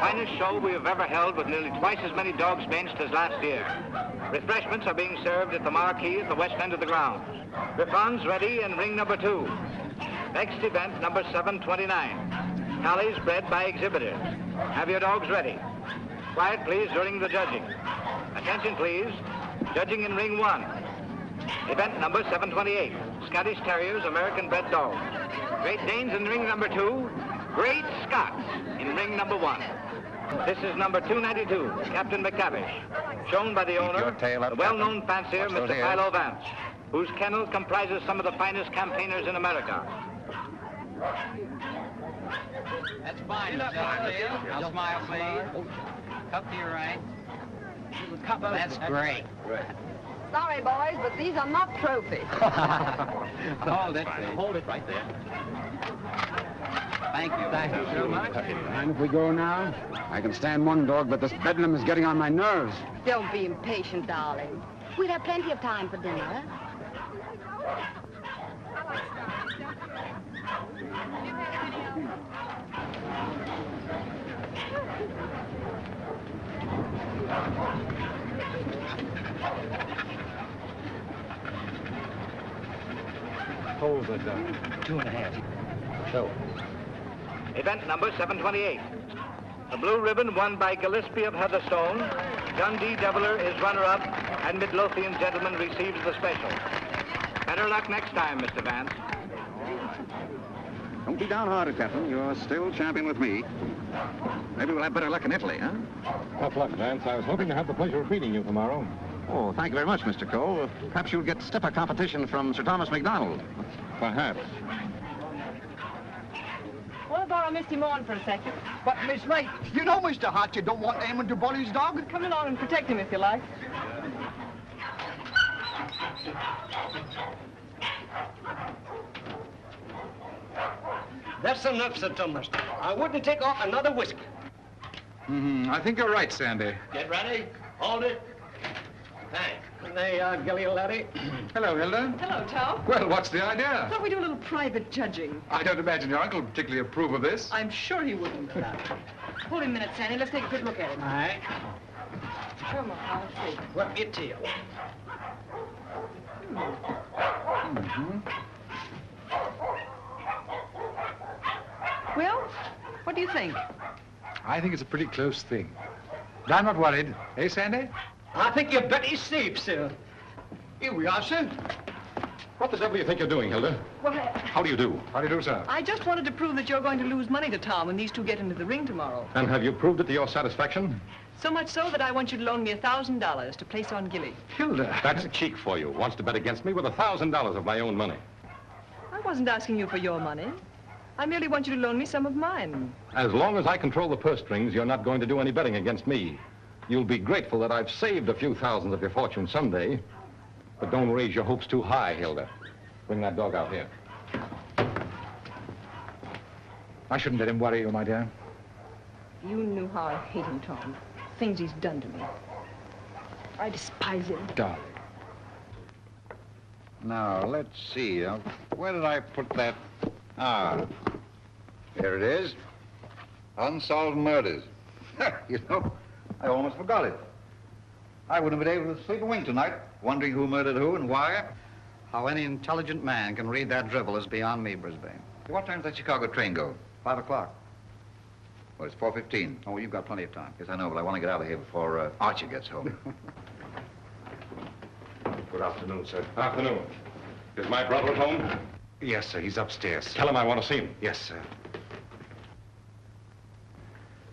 finest show we have ever held with nearly twice as many dogs benched as last year. Refreshments are being served at the marquee at the west end of the grounds. Griffons ready in ring number 2. Next event, number 729. Collies bred by exhibitors. Have your dogs ready. Quiet, please, during the judging. Attention, please. Judging in ring 1. Event number 728. Scottish Terriers, American bred dogs. Great Danes in ring number 2. Great Scots in ring number 1. This is number 292, Captain McTavish, shown by the owner, the well-known fancier, Mr. Philo Vance, whose kennel comprises some of the finest campaigners in America. That's fine, I'll smile, please. Cup to your right. That's great. Sorry, boys, but these are not trophies. Hold it. Hold it right there. Thank you. Thank you so much. Mind if we go now? I can stand one dog, but this bedlam is getting on my nerves. Don't be impatient, darling. We'll have plenty of time for dinner. Hold it, 2.5. So. Event number 728. The blue ribbon won by Gillespie of Heatherstone. John D. Deviler is runner-up, and Midlothian gentleman receives the special. Better luck next time, Mr. Vance. Don't be downhearted, Captain. You're still champion with me. Maybe we'll have better luck in Italy, huh? Tough luck, Vance. I was hoping to have the pleasure of meeting you tomorrow. Oh, thank you very much, Mr. Coe. Perhaps you'll get stiffer competition from Sir Thomas MacDonald. Perhaps. Want to borrow Misty Morn for a second? But, Miss Ray, you know, Mr. Hart, you don't want Eamon to bully his dog. Come along and protect him if you like. That's enough, Sir Thomas. I wouldn't take off another whiskey. I think you're right, Sandy. Get ready. Hold it. Thanks. There you are, Gilly, laddie. Hello, Hilda. Hello, Tom. Well, what's the idea? Thought we'd do a little private judging. I don't imagine your uncle would particularly approve of this. I'm sure he wouldn't. Hold him a minute, Sandy. Let's take a good look at him. All right. Come on, let's see. Whip your tail. Well, what do you think? I think it's a pretty close thing. But I'm not worried. Eh, Sandy? I think you bet he's safe, sir. Here we are, sir. What the devil do you think you're doing, Hilda? Well, How do you do? How do you do, sir? I just wanted to prove that you're going to lose money to Tom when these two get into the ring tomorrow. And have you proved it to your satisfaction? So much so that I want you to loan me $1,000 to place on Gilly. Hilda. That's cheek for you. Wants to bet against me with $1,000 of my own money. I wasn't asking you for your money. I merely want you to loan me some of mine. As long as I control the purse strings, you're not going to do any betting against me. You'll be grateful that I've saved a few thousands of your fortune someday. But don't raise your hopes too high, Hilda. Bring that dog out here. I shouldn't let him worry you, my dear. You knew how I hate him, Tom. Things he's done to me. I despise him. Darling. Now, let's see. Where did I put that? Ah, here it is. Unsolved murders. You know, I almost forgot it. I wouldn't have been able to sleep a wink tonight, wondering who murdered who and why. How any intelligent man can read that drivel is beyond me, Brisbane. What time does that Chicago train go? 5 o'clock. Well, it's 4:15. Oh, you've got plenty of time. Yes, I know, but I want to get out of here before Archer gets home. Good afternoon, sir. Afternoon. Is my brother at home? Yes, sir. He's upstairs. Tell him I want to see him. Yes, sir.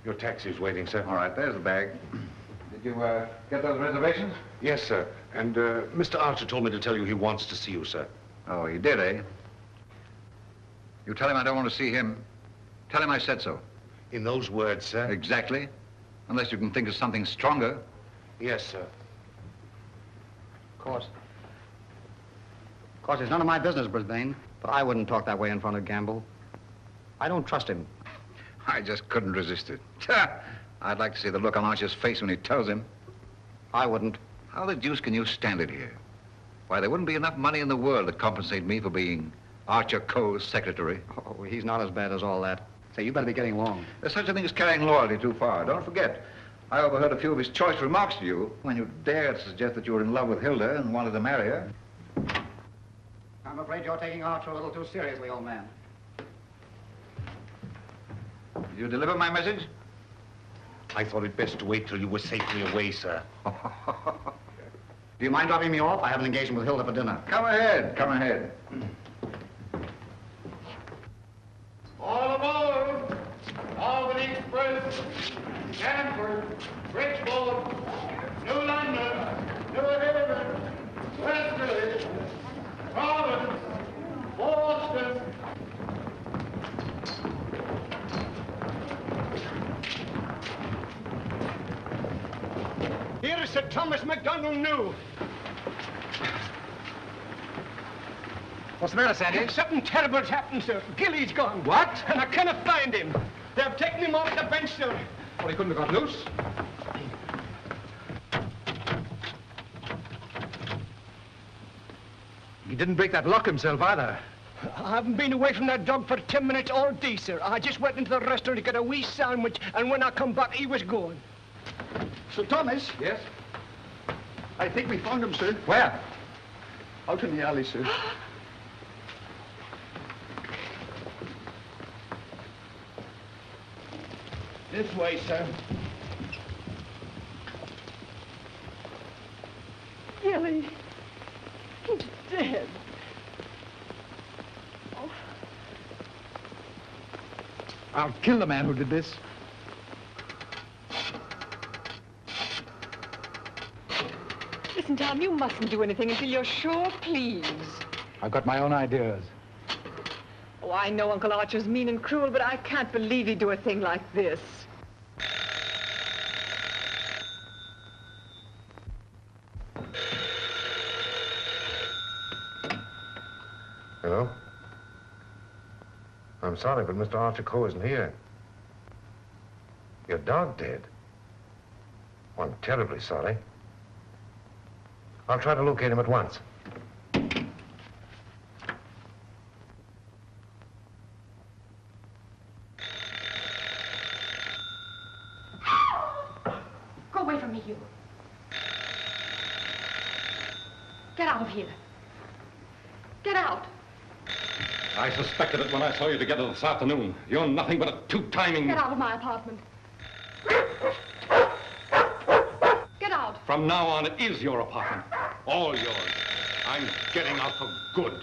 Your taxi's waiting, sir. All right, there's the bag. Did you get those reservations? Yes, sir. And Mr. Archer told me to tell you he wants to see you, sir. Oh, he did, eh? You tell him I don't want to see him. Tell him I said so. In those words, sir? Exactly. Unless you can think of something stronger. Yes, sir. Of course, it's none of my business, Brisbane. But I wouldn't talk that way in front of Gamble. I don't trust him. I just couldn't resist it. I'd like to see the look on Archer's face when he tells him. I wouldn't. How the deuce can you stand it here? Why, there wouldn't be enough money in the world to compensate me for being Archer Coe's secretary. Oh, he's not as bad as all that. Say, you better be getting along. There's such a thing as carrying loyalty too far. Don't forget, I overheard a few of his choice remarks to you when you dared suggest that you were in love with Hilda and wanted to marry her. I'm afraid you're taking Archer a little too seriously, old man. Did you deliver my message? I thought it best to wait till you were safely away, sir. Do you mind dropping me off? I have an engagement with Hilda for dinner. Come ahead, come ahead. All aboard! Albany Express, Stanford, Bridgeport, New London, New Haven, Westerly, Providence, Boston. Here is Sir Thomas MacDonald new. What's the matter, Sandy? Something terrible's happened, sir. Gilly's gone. What? And I cannot find him. They've taken him off the bench, sir. Well, he couldn't have got loose. He didn't break that lock himself, either. I haven't been away from that dog for 10 minutes all day, sir. I just went into the restaurant to get a wee sandwich, and when I come back, he was gone. Sir Thomas? Yes? I think we found him, sir. Where? Out in the alley, sir. This way, sir. Gilly, he's dead. Oh. I'll kill the man who did this. Listen, Tom, you mustn't do anything until you're sure, please. I've got my own ideas. Oh, I know Uncle Archer's mean and cruel, but I can't believe he'd do a thing like this. Hello? I'm sorry, but Mr. Archer Coe isn't here. Your dog dead? Well, I'm terribly sorry. I'll try to locate him at once. Go away from me, you. Get out of here. Get out. I suspected it when I saw you together this afternoon. You're nothing but a two-timing... Get out of my apartment. Get out. From now on, it is your apartment. All yours. I'm getting out for good.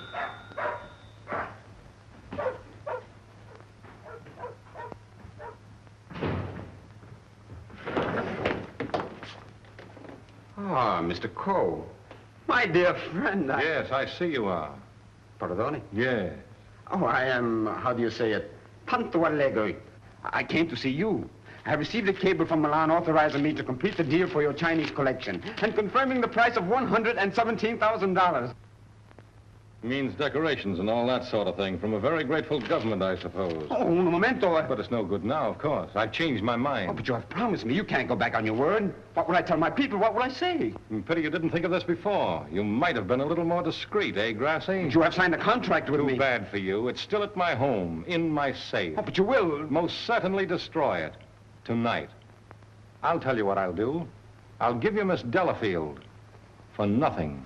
Ah, Mr. Coe. My dear friend, Yes, I see you are. Pardon? Yes. Oh, I am, how do you say it, tanto allegro. I came to see you. I have received a cable from Milan authorizing me to complete the deal for your Chinese collection and confirming the price of $117,000. Means decorations and all that sort of thing from a very grateful government, I suppose. Oh, un momento. But it's no good now, of course. I've changed my mind. Oh, but you have promised me. You can't go back on your word. What will I tell my people? What will I say? Pity you didn't think of this before. You might have been a little more discreet, eh, Grassy? But you have signed a contract with me. Too bad for you. It's still at my home, in my safe. Oh, but you will. Most certainly destroy it. Tonight. I'll tell you what I'll do. I'll give you Miss Delafield for nothing.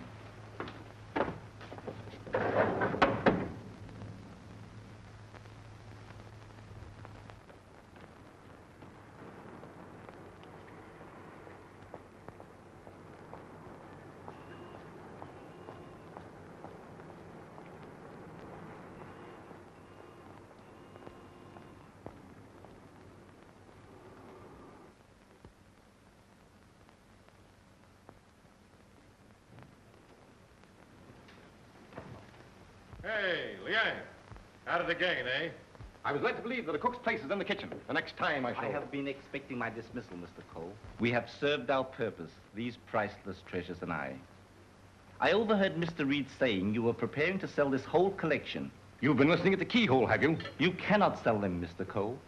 Hey, Liang. At it again, eh? I was led to believe that the cook's place is in the kitchen. The next time I shall... I have been expecting my dismissal, Mr. Coe. We have served our purpose, these priceless treasures and I. I overheard Mr. Reed saying you were preparing to sell this whole collection. You've been listening at the keyhole, have you? You cannot sell them, Mr. Coe.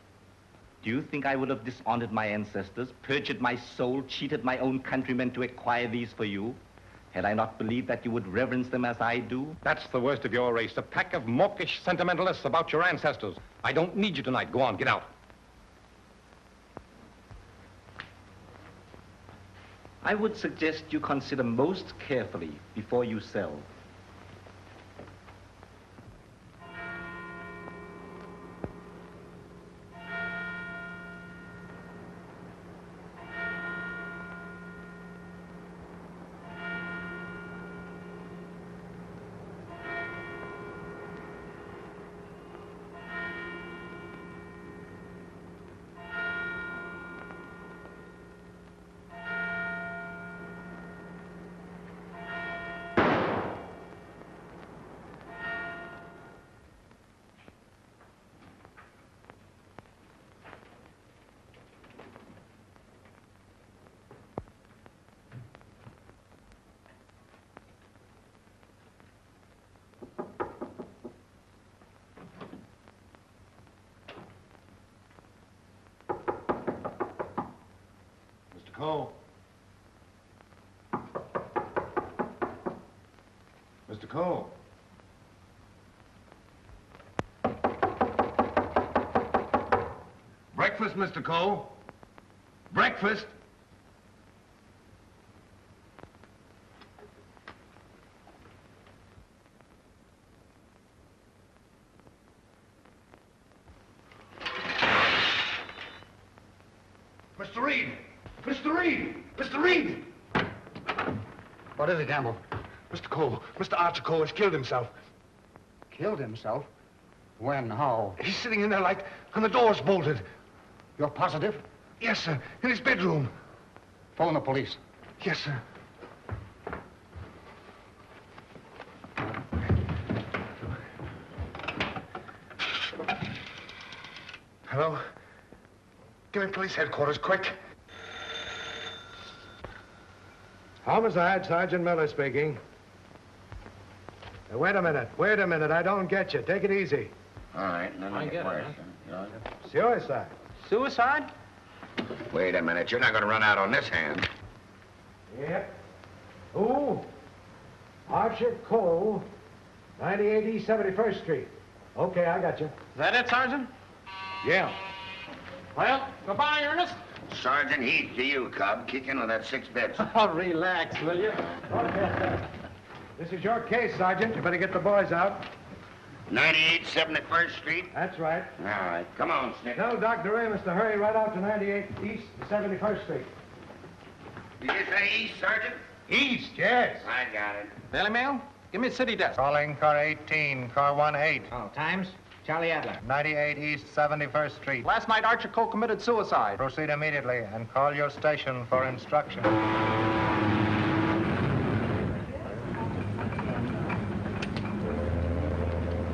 Do you think I would have dishonored my ancestors, perjured my soul, cheated my own countrymen to acquire these for you? Had I not believed that you would reverence them as I do? That's the worst of your race, a pack of mawkish sentimentalists about your ancestors. I don't need you tonight. Go on, get out. I would suggest you consider most carefully before you sell. Coe. Mr. Coe. Breakfast, Mr. Coe. Breakfast. Mr. Reed! Mr. Reed! Mr. Reed! What is it, Gamble? Mr. Coe, Mr. Archer Coe has killed himself. Killed himself? When? How? He's sitting in there like, and the door's bolted. You're positive? Yes, sir. In his bedroom. Phone the police. Yes, sir. Hello? Give me police headquarters, quick. Homicide, Sergeant Miller speaking. Now, wait a minute, I don't get you. Take it easy. All right, let me get worse. Suicide. Suicide? Wait a minute, you're not going to run out on this hand. Yep. Who? Archer Coe, 98 East 71st Street. Okay, I got you. Is that it, Sergeant? Yeah. Well, goodbye, Ernest. Sergeant, heed to you, Cub. Kick in with that 6 bits. Oh, relax, will you? This is your case, Sergeant. You better get the boys out. 98 71st Street? That's right. All right, come on, Snick. Tell Dr. Amos to hurry right out to 98 East 71st Street. Did you say east, Sergeant? East, yes. I got it. Daily Mail? Give me a city desk. Calling car 18, car 18. Oh, times? Charlie Adler. 98 East 71st Street. Last night, Archer Coe committed suicide. Proceed immediately and call your station for instruction.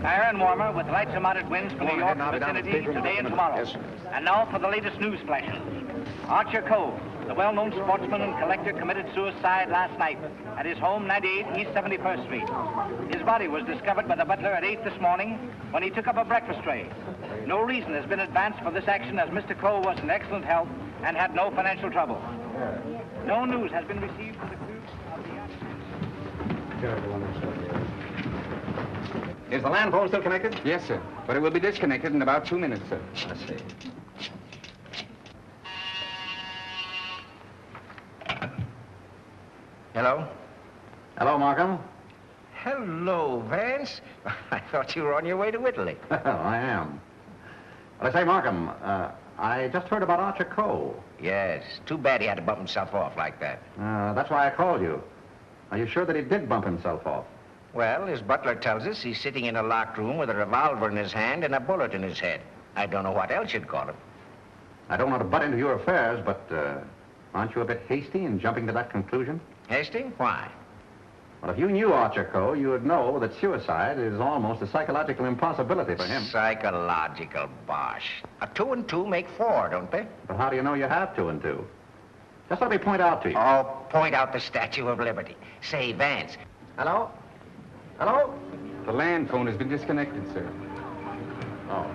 Iron warmer with lights and moderate winds for New York vicinity today and tomorrow. Yes, sir. And now for the latest news flashes. Archer Coe, the well-known sportsman and collector, committed suicide last night at his home, 98 East 71st Street. His body was discovered by the butler at 8 this morning when he took up a breakfast tray. No reason has been advanced for this action as Mr. Coe was in excellent health and had no financial trouble. No news has been received for the crew of the... Is the land phone still connected? Yes, sir. But it will be disconnected in about 2 minutes, sir. I see. Hello? Hello, Markham. Hello, Vance. I thought you were on your way to Italy. I am. Well, I say, Markham, I just heard about Archer Coe. Yes. Too bad he had to bump himself off like that. That's why I called you. Are you sure that he did bump himself off? Well, his butler tells us he's sitting in a locked room with a revolver in his hand and a bullet in his head. I don't know what else you'd call him. I don't want to butt into your affairs, but aren't you a bit hasty in jumping to that conclusion? Hasty? Why? Well, if you knew Archer Coe, you would know that suicide is almost a psychological impossibility for him. Psychological bosh. 2 and 2 make 4, don't they? But how do you know you have 2 and 2? Just let me point out to you. Oh, point out the Statue of Liberty. Say, Vance. Hello? Hello? The land phone has been disconnected, sir. Oh.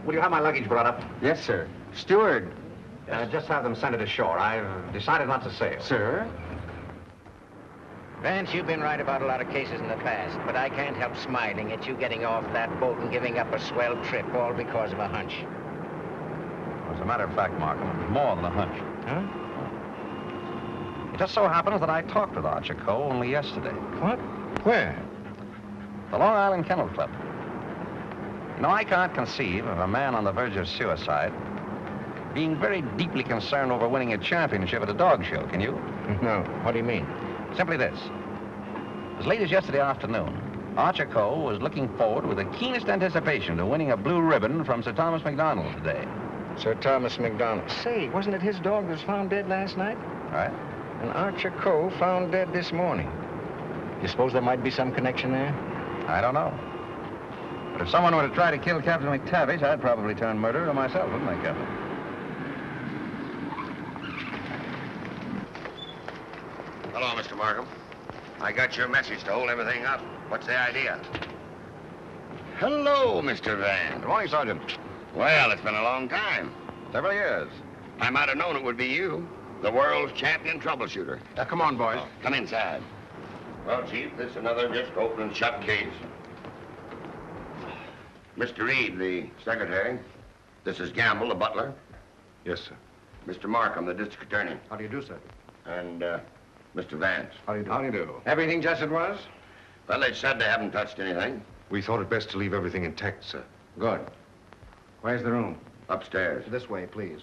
Will you have my luggage brought up? Yes, sir. Steward, Just have them send it ashore. I've decided not to sail. Sir? Vance, you've been right about a lot of cases in the past, but I can't help smiling at you getting off that boat and giving up a swell trip all because of a hunch. As a matter of fact, Markham, it was more than a hunch. Huh? It just so happens that I talked with Archer Coe only yesterday. What? Where? The Long Island Kennel Club. You know, I can't conceive of a man on the verge of suicide being very deeply concerned over winning a championship at a dog show, can you? No. What do you mean? Simply this. As late as yesterday afternoon, Archer Coe was looking forward with the keenest anticipation to winning a blue ribbon from Sir Thomas MacDonald today. Sir Thomas MacDonald. Say, wasn't it his dog that was found dead last night? Right. And Archer Coe found dead this morning. You suppose there might be some connection there? I don't know. But if someone were to try to kill Captain McTavish, I'd probably turn murderer myself, wouldn't I, Captain? Hello, Mr. Markham. I got your message to hold everything up. What's the idea? Hello, Mr. Vance. Good morning, Sergeant. Well, it's been a long time. Several years. I might have known it would be you, the world's champion troubleshooter. Come on, boys. Come inside. Well, Chief, this is another just open and shut case. Mr. Reed, the secretary. This is Gamble, the butler. Yes, sir. Mr. Markham, the district attorney. How do you do, sir? And, Mr. Vance. How do you do? How do you do? Everything just as it was? Well, they said they haven't touched anything. We thought it best to leave everything intact, sir. Good. Where's the room? Upstairs. This way, please.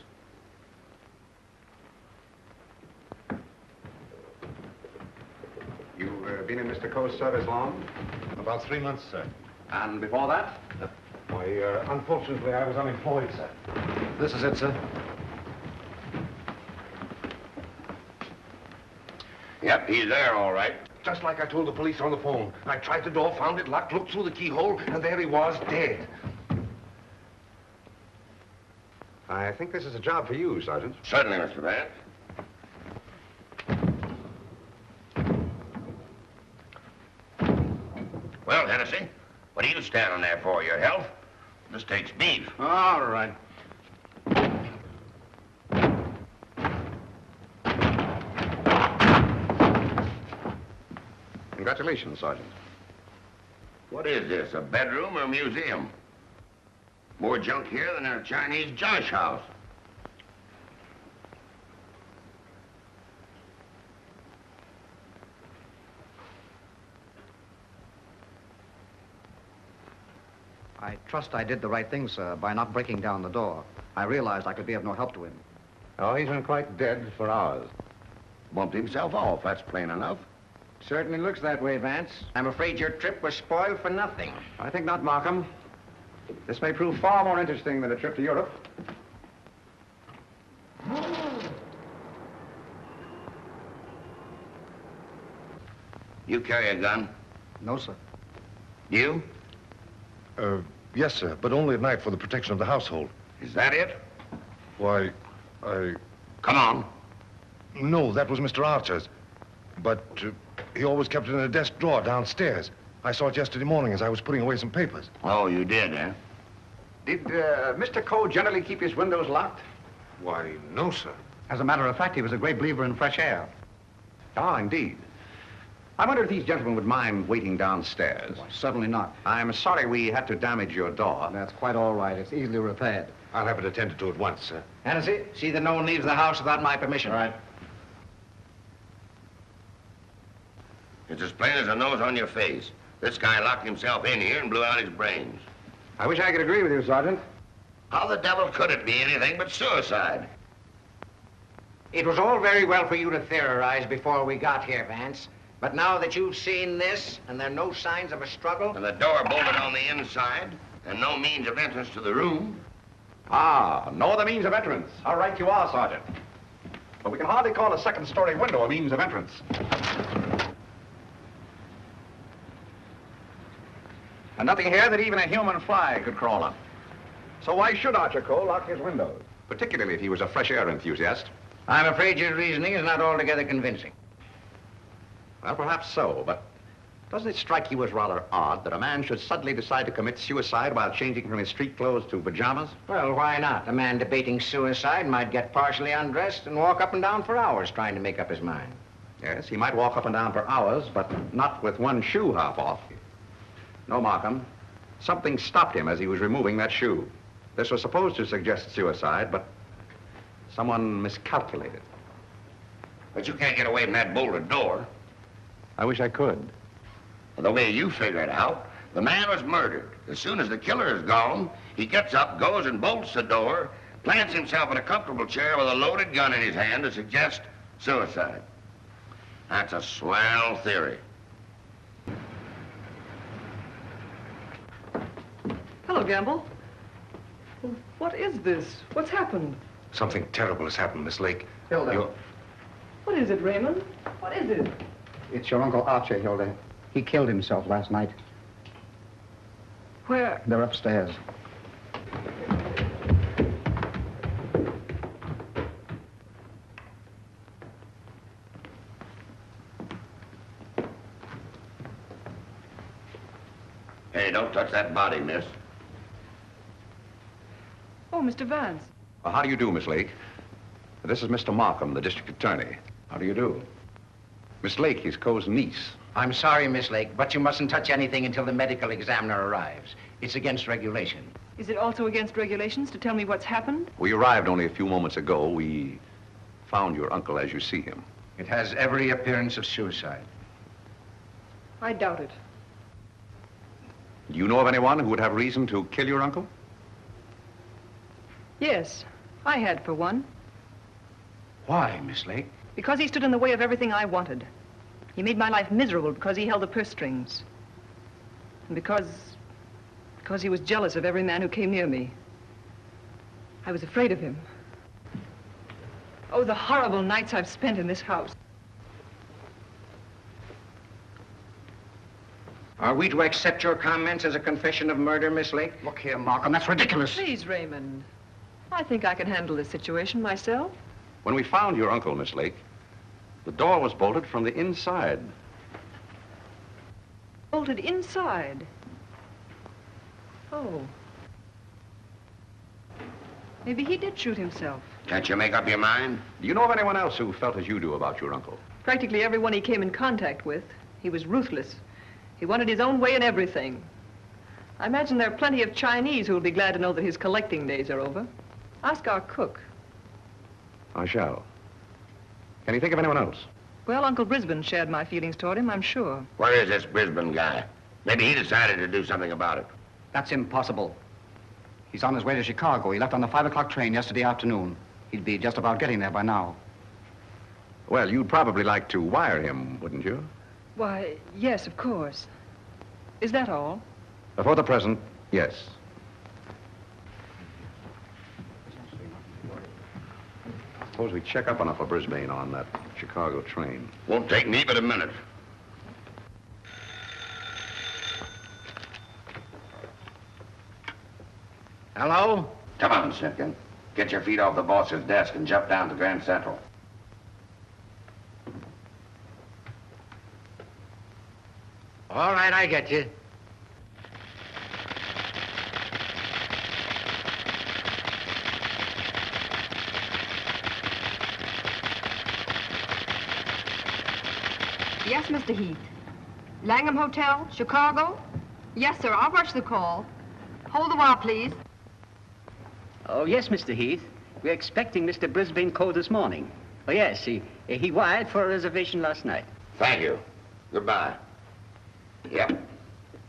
You've been in Mr. Coe's service long? About 3 months, sir. And before that? Why, unfortunately, I was unemployed, sir. This is it, sir. Yep, he's there, all right. Just like I told the police on the phone. I tried the door, found it locked, looked through the keyhole, and there he was, dead. I think this is a job for you, Sergeant. Certainly, Mr. Vance. Well, Hennessy, what are you standing there for? Your health? This takes beef. All right. Congratulations, Sergeant. What is this, a bedroom or a museum? More junk here than in a Chinese josh house. I trust I did the right thing, sir, by not breaking down the door. I realized I could be of no help to him. Oh, he's been quite dead for hours. Bumped himself off, that's plain enough. Certainly looks that way, Vance. I'm afraid your trip was spoiled for nothing. I think not, Markham. This may prove far more interesting than a trip to Europe. You carry a gun? No, sir. You? Yes, sir, but only at night for the protection of the household. Is that it? Why, Come on. No, that was Mr. Archer's. But he always kept it in a desk drawer downstairs. I saw it yesterday morning as I was putting away some papers. Oh, you did, eh? Did Mr. Coe generally keep his windows locked? Why, no, sir. As a matter of fact, he was a great believer in fresh air. Ah, indeed. I wonder if these gentlemen would mind waiting downstairs. Why, certainly not. I'm sorry we had to damage your door. That's quite all right. It's easily repaired. I'll have it attended to at once, sir. Hennessy, see that no one leaves the house without my permission. All right. It's as plain as a nose on your face. This guy locked himself in here and blew out his brains. I wish I could agree with you, Sergeant. How the devil could it be anything but suicide? It was all very well for you to theorize before we got here, Vance. But now that you've seen this, and there are no signs of a struggle... And the door bolted on the inside, and no means of entrance to the room... Ah, no other means of entrance. How right you are, Sergeant. But we can hardly call a second-story window a means of entrance. And nothing here that even a human fly could crawl on. So why should Archer Coe lock his windows? Particularly if he was a fresh air enthusiast. I'm afraid your reasoning is not altogether convincing. Well, perhaps so, but Doesn't it strike you as rather odd that a man should suddenly decide to commit suicide while changing from his street clothes to pajamas? Well, why not? A man debating suicide might get partially undressed and walk up and down for hours trying to make up his mind. Yes, he might walk up and down for hours, but not with one shoe half off. No, Markham. Something stopped him as he was removing that shoe. This was supposed to suggest suicide, but someone miscalculated. But you can't get away from that bolted door. I wish I could. The way you figure it out, the man was murdered. As soon as the killer is gone, he gets up, goes and bolts the door, plants himself in a comfortable chair with a loaded gun in his hand to suggest suicide. That's a swell theory. Hello, Gamble. What is this? What's happened? Something terrible has happened, Miss Lake. Hilda. What is it, Raymond? What is it? It's your Uncle Archer, Hilda. He killed himself last night. Where? They're upstairs. Hey, don't touch that body, miss. Oh, Mr. Vance. Well, how do you do, Miss Lake? This is Mr. Markham, the district attorney. How do you do? Miss Lake, he's Coe's niece. I'm sorry, Miss Lake, but you mustn't touch anything until the medical examiner arrives. It's against regulation. Is it also against regulations to tell me what's happened? We arrived only a few moments ago. We found your uncle as you see him. It has every appearance of suicide. I doubt it. Do you know of anyone who would have reason to kill your uncle? Yes, I had for one. Why, Miss Lake? Because he stood in the way of everything I wanted. He made my life miserable because he held the purse strings. And because he was jealous of every man who came near me. I was afraid of him. Oh, the horrible nights I've spent in this house. Are we to accept your comments as a confession of murder, Miss Lake? Look here, Markham, that's ridiculous. Please, Raymond. I think I can handle this situation myself. When we found your uncle, Miss Lake, the door was bolted from the inside. Bolted inside? Oh. Maybe he did shoot himself. Can't you make up your mind? Do you know of anyone else who felt as you do about your uncle? Practically everyone he came in contact with. He was ruthless. He wanted his own way in everything. I imagine there are plenty of Chinese who will be glad to know that his collecting days are over. Ask our cook. I shall. Can you think of anyone else? Well, Uncle Brisbane shared my feelings toward him, I'm sure. Where is this Brisbane guy? Maybe he decided to do something about it. That's impossible. He's on his way to Chicago. He left on the 5 o'clock train yesterday afternoon. He'd be just about getting there by now. Well, you'd probably like to wire him, wouldn't you? Why, yes, of course. Is that all? For the present, yes. Suppose we check up on Uncle Brisbane on that Chicago train. Won't take me but a minute. Hello? Come on, Simpkin. Get your feet off the boss's desk and jump down to Grand Central. All right, I get you. Yes, Mr. Heath. Langham Hotel, Chicago? Yes, sir. I'll rush the call. Hold the while, please. Oh, yes, Mr. Heath. We're expecting Mr. Brisbane Coe this morning. Oh, yes, he wired for a reservation last night. Thank you. Goodbye. Yep.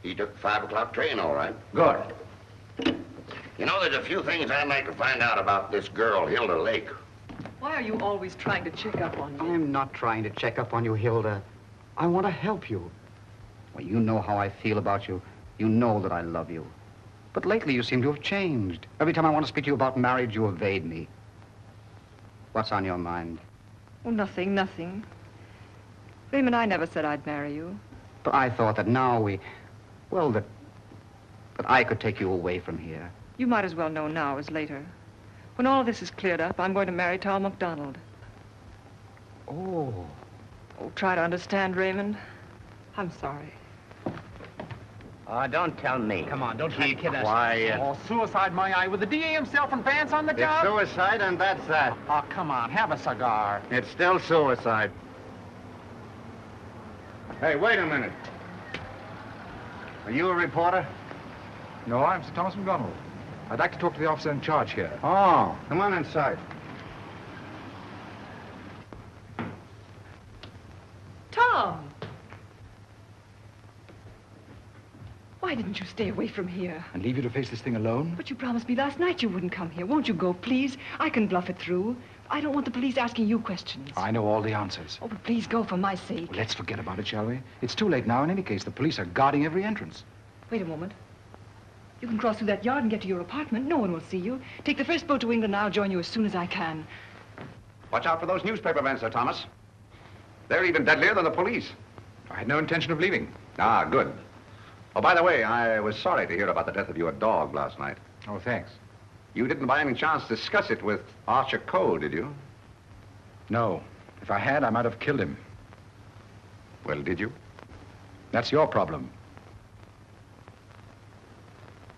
He took the 5 o'clock train, all right. Good. You know, there's a few things I'd like to find out about this girl, Hilda Lake. Why are you always trying to check up on me? I'm not trying to check up on you, Hilda. I want to help you. Well, you know how I feel about you. You know that I love you. But lately you seem to have changed. Every time I want to speak to you about marriage, you evade me. What's on your mind? Oh, nothing, nothing. Raymond, I never said I'd marry you. But I thought that now that I could take you away from here. You might as well know now as later. When all this is cleared up, I'm going to marry Thomas MacDonald. Oh. Oh, try to understand, Raymond. I'm sorry. Oh, don't tell me. Come on, don't try to kid us. quiet. Oh, suicide, my eye, with the DA himself and Vance on the job? It's suicide, and that's that. Oh, come on, have a cigar. It's still suicide. Hey, wait a minute. Are you a reporter? No, I'm Sir Thomas MacDonald. I'd like to talk to the officer in charge here. Oh, come on inside. Tom! Why didn't you stay away from here? And leave you to face this thing alone? But you promised me last night you wouldn't come here. Won't you go, please? I can bluff it through. I don't want the police asking you questions. I know all the answers. Oh, but please go for my sake. Well, let's forget about it, shall we? It's too late now in any case. The police are guarding every entrance. Wait a moment. You can cross through that yard and get to your apartment. No one will see you. Take the first boat to England and I'll join you as soon as I can. Watch out for those newspaper men, Sir Thomas. They're even deadlier than the police. I had no intention of leaving. Ah, good. Oh, by the way, I was sorry to hear about the death of your dog last night. Oh, thanks. You didn't by any chance discuss it with Archer Coe, did you? No. If I had, I might have killed him. Well, did you? That's your problem.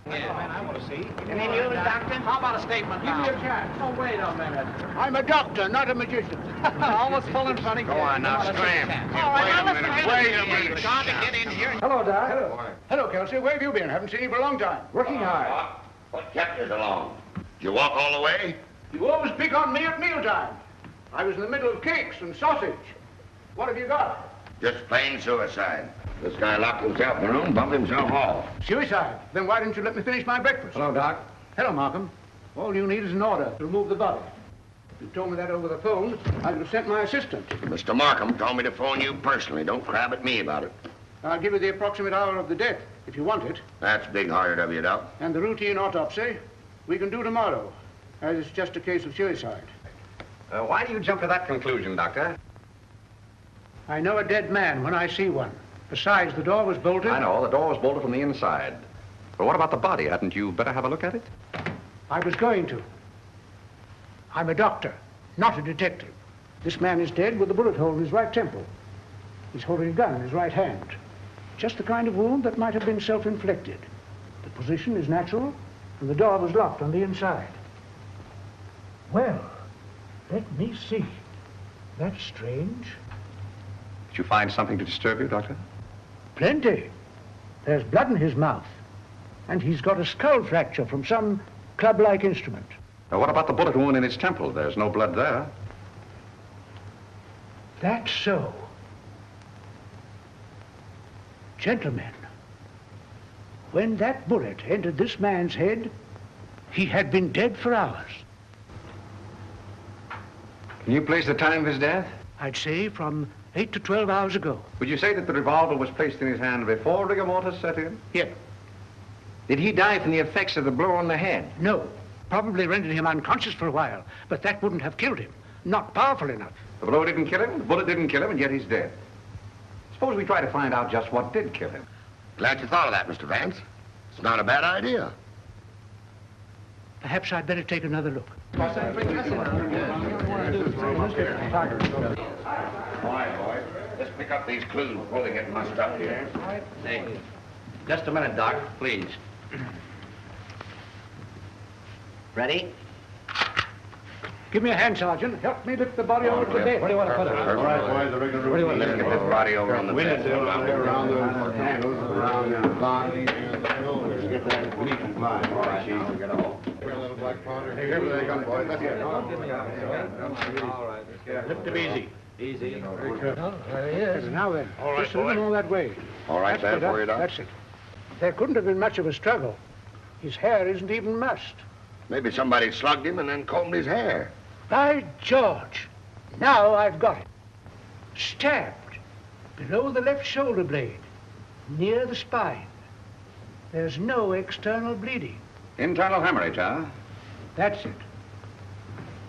Yeah, man, I want to see. Any news, Doctor? How about a statement Give now? me a chance. Oh, wait a minute. I'm a doctor, not a magician. Almost full and funny. Go on now, scram. All right, now let's Wait a minute. Got to get in here. Hello, Doc. Hello. Hello, Kelsey. Where have you been? Haven't seen you for a long time. Working hard. What kept you so long? Did you walk all the way? You always pick on me at mealtime. I was in the middle of cakes and sausage. What have you got? Just plain suicide. This guy locked himself in the room, bumped himself off. Suicide. Then why didn't you let me finish my breakfast? Hello, Doc. Hello, Markham. All you need is an order to remove the body. If you told me that over the phone, I could have sent my assistant. Mr. Markham told me to phone you personally. Don't crab at me about it. I'll give you the approximate hour of the death, if you want it. That's big-hearted of you, Doc. And the routine autopsy, we can do tomorrow, as it's just a case of suicide. Why do you jump to that conclusion, Doctor? I know a dead man when I see one. Besides, the door was bolted. I know, the door was bolted from the inside. But what about the body? Hadn't you better have a look at it? I was going to. I'm a doctor, not a detective. This man is dead with a bullet hole in his right temple. He's holding a gun in his right hand. Just the kind of wound that might have been self-inflicted. The position is natural, and the door was locked on the inside. Well, let me see. That's strange. Did you find something to disturb you, Doctor? Plenty. There's blood in his mouth, and he's got a skull fracture from some club-like instrument. Now, what about the bullet wound in his temple? There's no blood there. That's so. Gentlemen, when that bullet entered this man's head, he had been dead for hours. Can you place the time of his death? I'd say from 8 to 12 hours ago. Would you say that the revolver was placed in his hand before rigor mortis set in? Yes. Did he die from the effects of the blow on the head? No. Probably rendered him unconscious for a while, but that wouldn't have killed him. Not powerful enough. The blow didn't kill him, the bullet didn't kill him, and yet he's dead. Suppose we try to find out just what did kill him. Glad you thought of that, Mr. Vance. It's not a bad idea. Perhaps I'd better take another look. All right, boys. Let's pick up these clues before they get mussed up here. Hey, just a minute, Doc, please. Ready? Give me a hand, Sergeant. Help me lift the body over to the bed. Where do you want to put it? All right, boys, the regular routine. Let's get this body over on the bed. Around the handles, around the line. Get that bleach and line. All right, Chief. Get all. Black powder. Hey, here they come, boys. Let's get All right. Lift him easy. Easy. There he is. Now then, All right, just a little more that way. All right, That's bad for you, Doc? That's it. There couldn't have been much of a struggle. His hair isn't even mussed. Maybe somebody slugged him and then combed his hair. By George, now I've got it. Stabbed below the left shoulder blade, near the spine. There's no external bleeding. Internal hemorrhage, huh? That's it.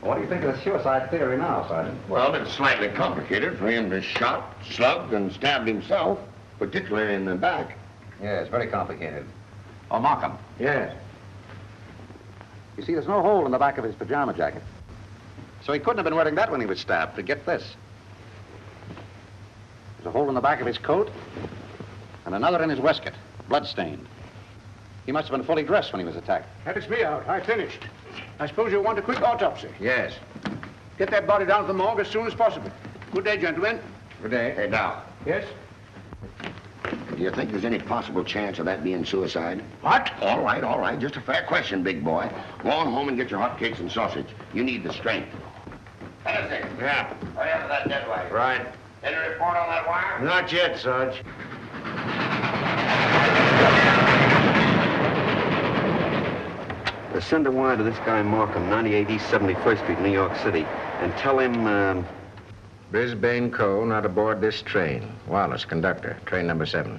What do you think of the suicide theory now, Sergeant? Well, it's slightly complicated for him to shot, slugged, and stabbed himself, particularly in the back. Yeah, it's very complicated. Oh, Markham. Yes. You see, there's no hole in the back of his pajama jacket. So he couldn't have been wearing that when he was stabbed. But get this. There's a hole in the back of his coat and another in his waistcoat. bloodstained. He must have been fully dressed when he was attacked. That is me out. I finished. I suppose you'll want a quick autopsy. Yes. Get that body down to the morgue as soon as possible. Good day, gentlemen. Good day. Hey, now, Yes? do you think there's any possible chance of that being suicide? What? All right. Just a fair question, big boy. Go on home and get your hotcakes and sausage. You need the strength. Hennessy. Yeah. Hurry up with that dead wire. Right. Any report on that wire? Not yet, Sarge. Send a wire to this guy Markham, 98 East 71st Street, New York City, and tell him, Brisbane Coe not aboard this train. Wallace, conductor, train number 7.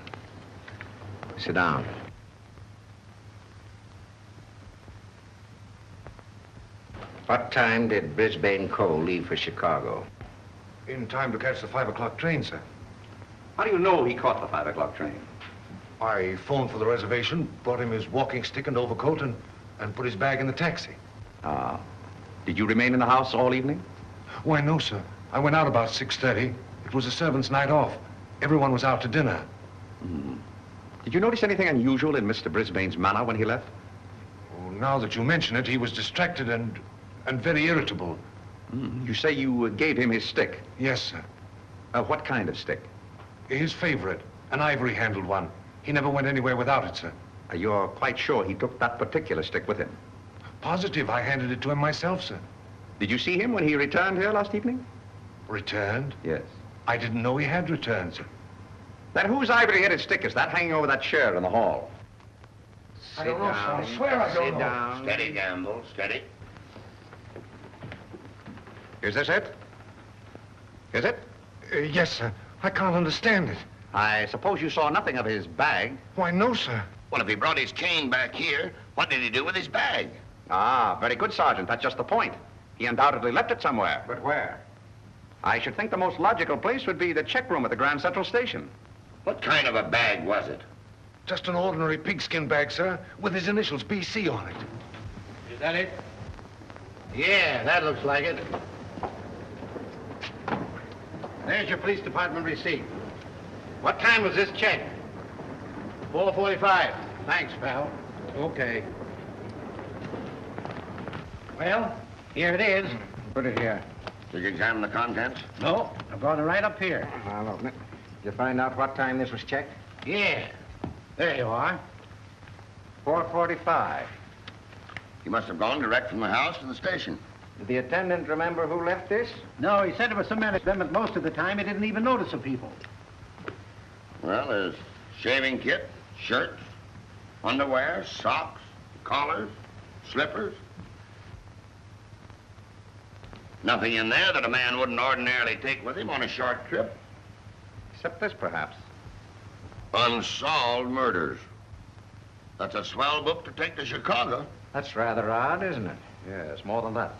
Sit down. What time did Brisbane Coe leave for Chicago? In time to catch the 5 o'clock train, sir. How do you know he caught the 5 o'clock train? I phoned for the reservation, brought him his walking stick and overcoat, and put his bag in the taxi. Ah. Did you remain in the house all evening? Why, no, sir. I went out about 6:30. It was a servant's night off. Everyone was out to dinner. Did you notice anything unusual in Mr. Brisbane's manner when he left? Oh, now that you mention it, he was distracted and very irritable. You say you gave him his stick? Yes, sir. What kind of stick? His favorite, an ivory-handled one. He never went anywhere without it, sir. You're quite sure he took that particular stick with him? Positive. I handed it to him myself, sir. Did you see him when he returned here last evening? Returned? Yes. I didn't know he had returned, sir. Then whose ivory-headed stick is that hanging over that chair in the hall? I don't know, sir. I swear I don't know. Sit down. Steady, Gamble, steady. Is this it? Is it? Yes, sir. I can't understand it. I suppose you saw nothing of his bag? Why, no, sir. Well, if he brought his cane back here, what did he do with his bag? Ah, very good, Sergeant. That's just the point. He undoubtedly left it somewhere. But where? I should think the most logical place would be the check room at the Grand Central Station. What kind of a bag was it? Just an ordinary pigskin bag, sir, with his initials BC on it. Is that it? Yeah, that looks like it. There's your police department receipt. What time was this check? 4:45. Thanks, pal. Okay. Well, here it is. Put it here. Did you examine the contents? No, I brought it right up here. I'll open it. Did you find out what time this was checked? Yeah. There you are. 4:45. He must have gone direct from the house to the station. Did the attendant remember who left this? No, he said there was some men at them, but most of the time he didn't even notice the people. Well, there's shaving kit, shirts, underwear, socks, collars, slippers. Nothing in there that a man wouldn't ordinarily take with him on a short trip. Except this, perhaps. Unsolved murders. That's a swell book to take to Chicago. That's rather odd, isn't it? Yes, more than that.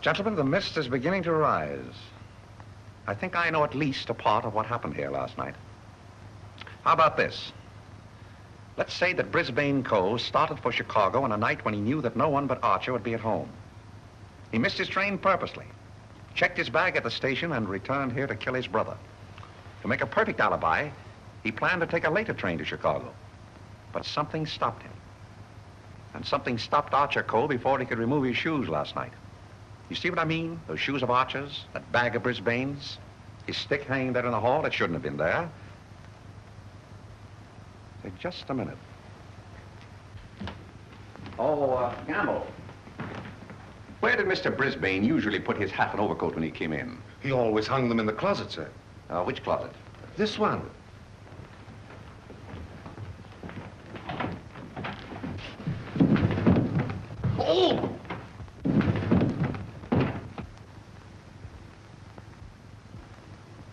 Gentlemen, the mist is beginning to rise. I think I know at least a part of what happened here last night. How about this? Let's say that Brisbane Coe started for Chicago on a night when he knew that no one but Archer would be at home. He missed his train purposely, checked his bag at the station, and returned here to kill his brother. To make a perfect alibi, he planned to take a later train to Chicago. But something stopped him. And something stopped Archer Coe before he could remove his shoes last night. You see what I mean? Those shoes of Archer's, that bag of Brisbane's, his stick hanging there in the hall, it shouldn't have been there. Say, just a minute. Oh, Gamble. Where did Mr. Brisbane usually put his hat and overcoat when he came in? He always hung them in the closet, sir. Which closet? This one. Oh!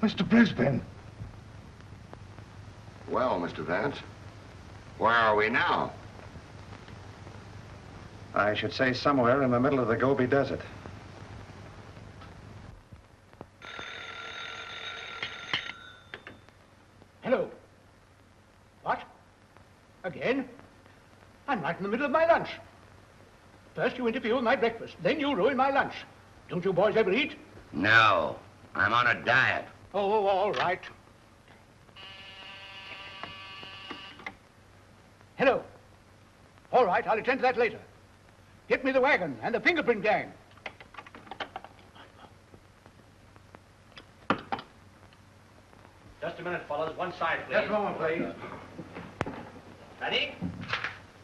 Mr. Brisbane. Well, Mr. Vance, where are we now? I should say somewhere in the middle of the Gobi Desert. Hello. What? Again? I'm right in the middle of my lunch. First you interfere with my breakfast, then you ruin my lunch. Don't you boys ever eat? No, I'm on a diet. Oh, all right. Hello. All right, I'll attend to that later. Get me the wagon and the fingerprint gang. Just a minute, fellas. One side, please. Just a moment, please. Ready?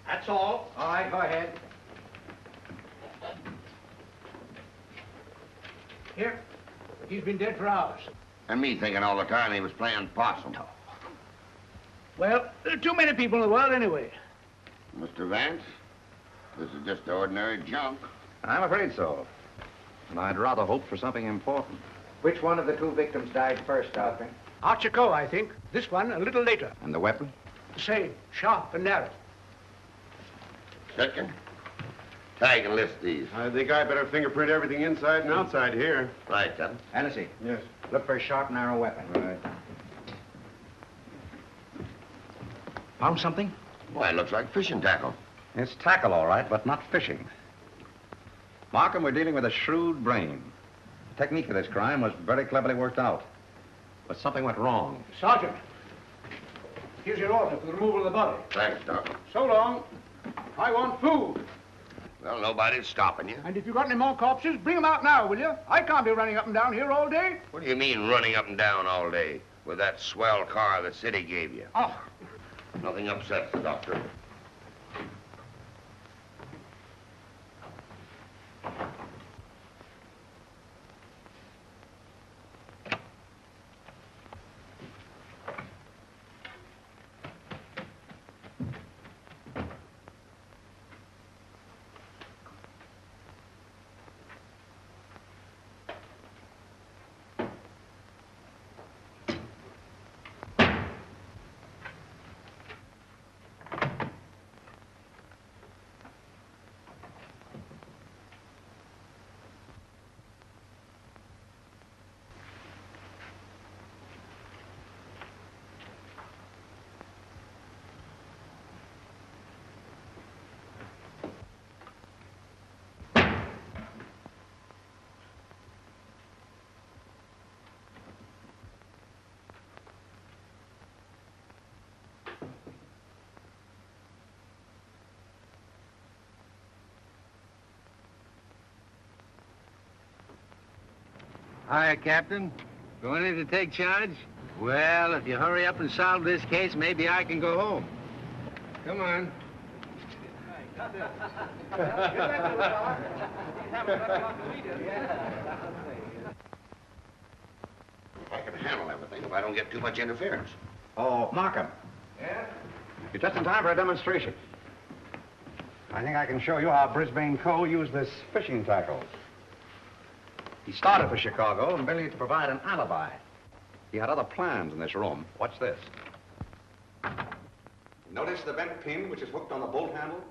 That's all. All right, go ahead. Here. He's been dead for hours. And me thinking all the time he was playing possum. Well, there are too many people in the world anyway. Mr. Vance, this is just ordinary junk. I'm afraid so. And I'd rather hope for something important. Which one of the two victims died first, Arthur? Archer Coe, I think. This one a little later. And the weapon? The same, sharp and narrow. Second, tag and list these. I think I better fingerprint everything inside and outside here. Right, Captain. Hennessy. Yes. Look for a sharp, narrow weapon. Right. Found something? Why, it looks like fishing tackle. It's tackle, all right, but not fishing. Markham, we're dealing with a shrewd brain. The technique of this crime was very cleverly worked out. But something went wrong. Sergeant, here's your order for the removal of the body. Thanks, Doc. So long. I want food. Well, nobody's stopping you. And if you've got any more corpses, bring them out now, will you? I can't be running up and down here all day. What do you mean running up and down all day with that swell car the city gave you? Oh. Nothing upsets the doctor. Hiya, Captain. Going in to take charge? Well, if you hurry up and solve this case, maybe I can go home. Come on. I can handle everything if I don't get too much interference. Oh, Markham. Yeah? You're just in time for a demonstration. I think I can show you how Brisbane Coe used this fishing tackle. He started for Chicago and merely to provide an alibi. He had other plans in this room. Watch this. Notice the bent pin which is hooked on the bolt handle?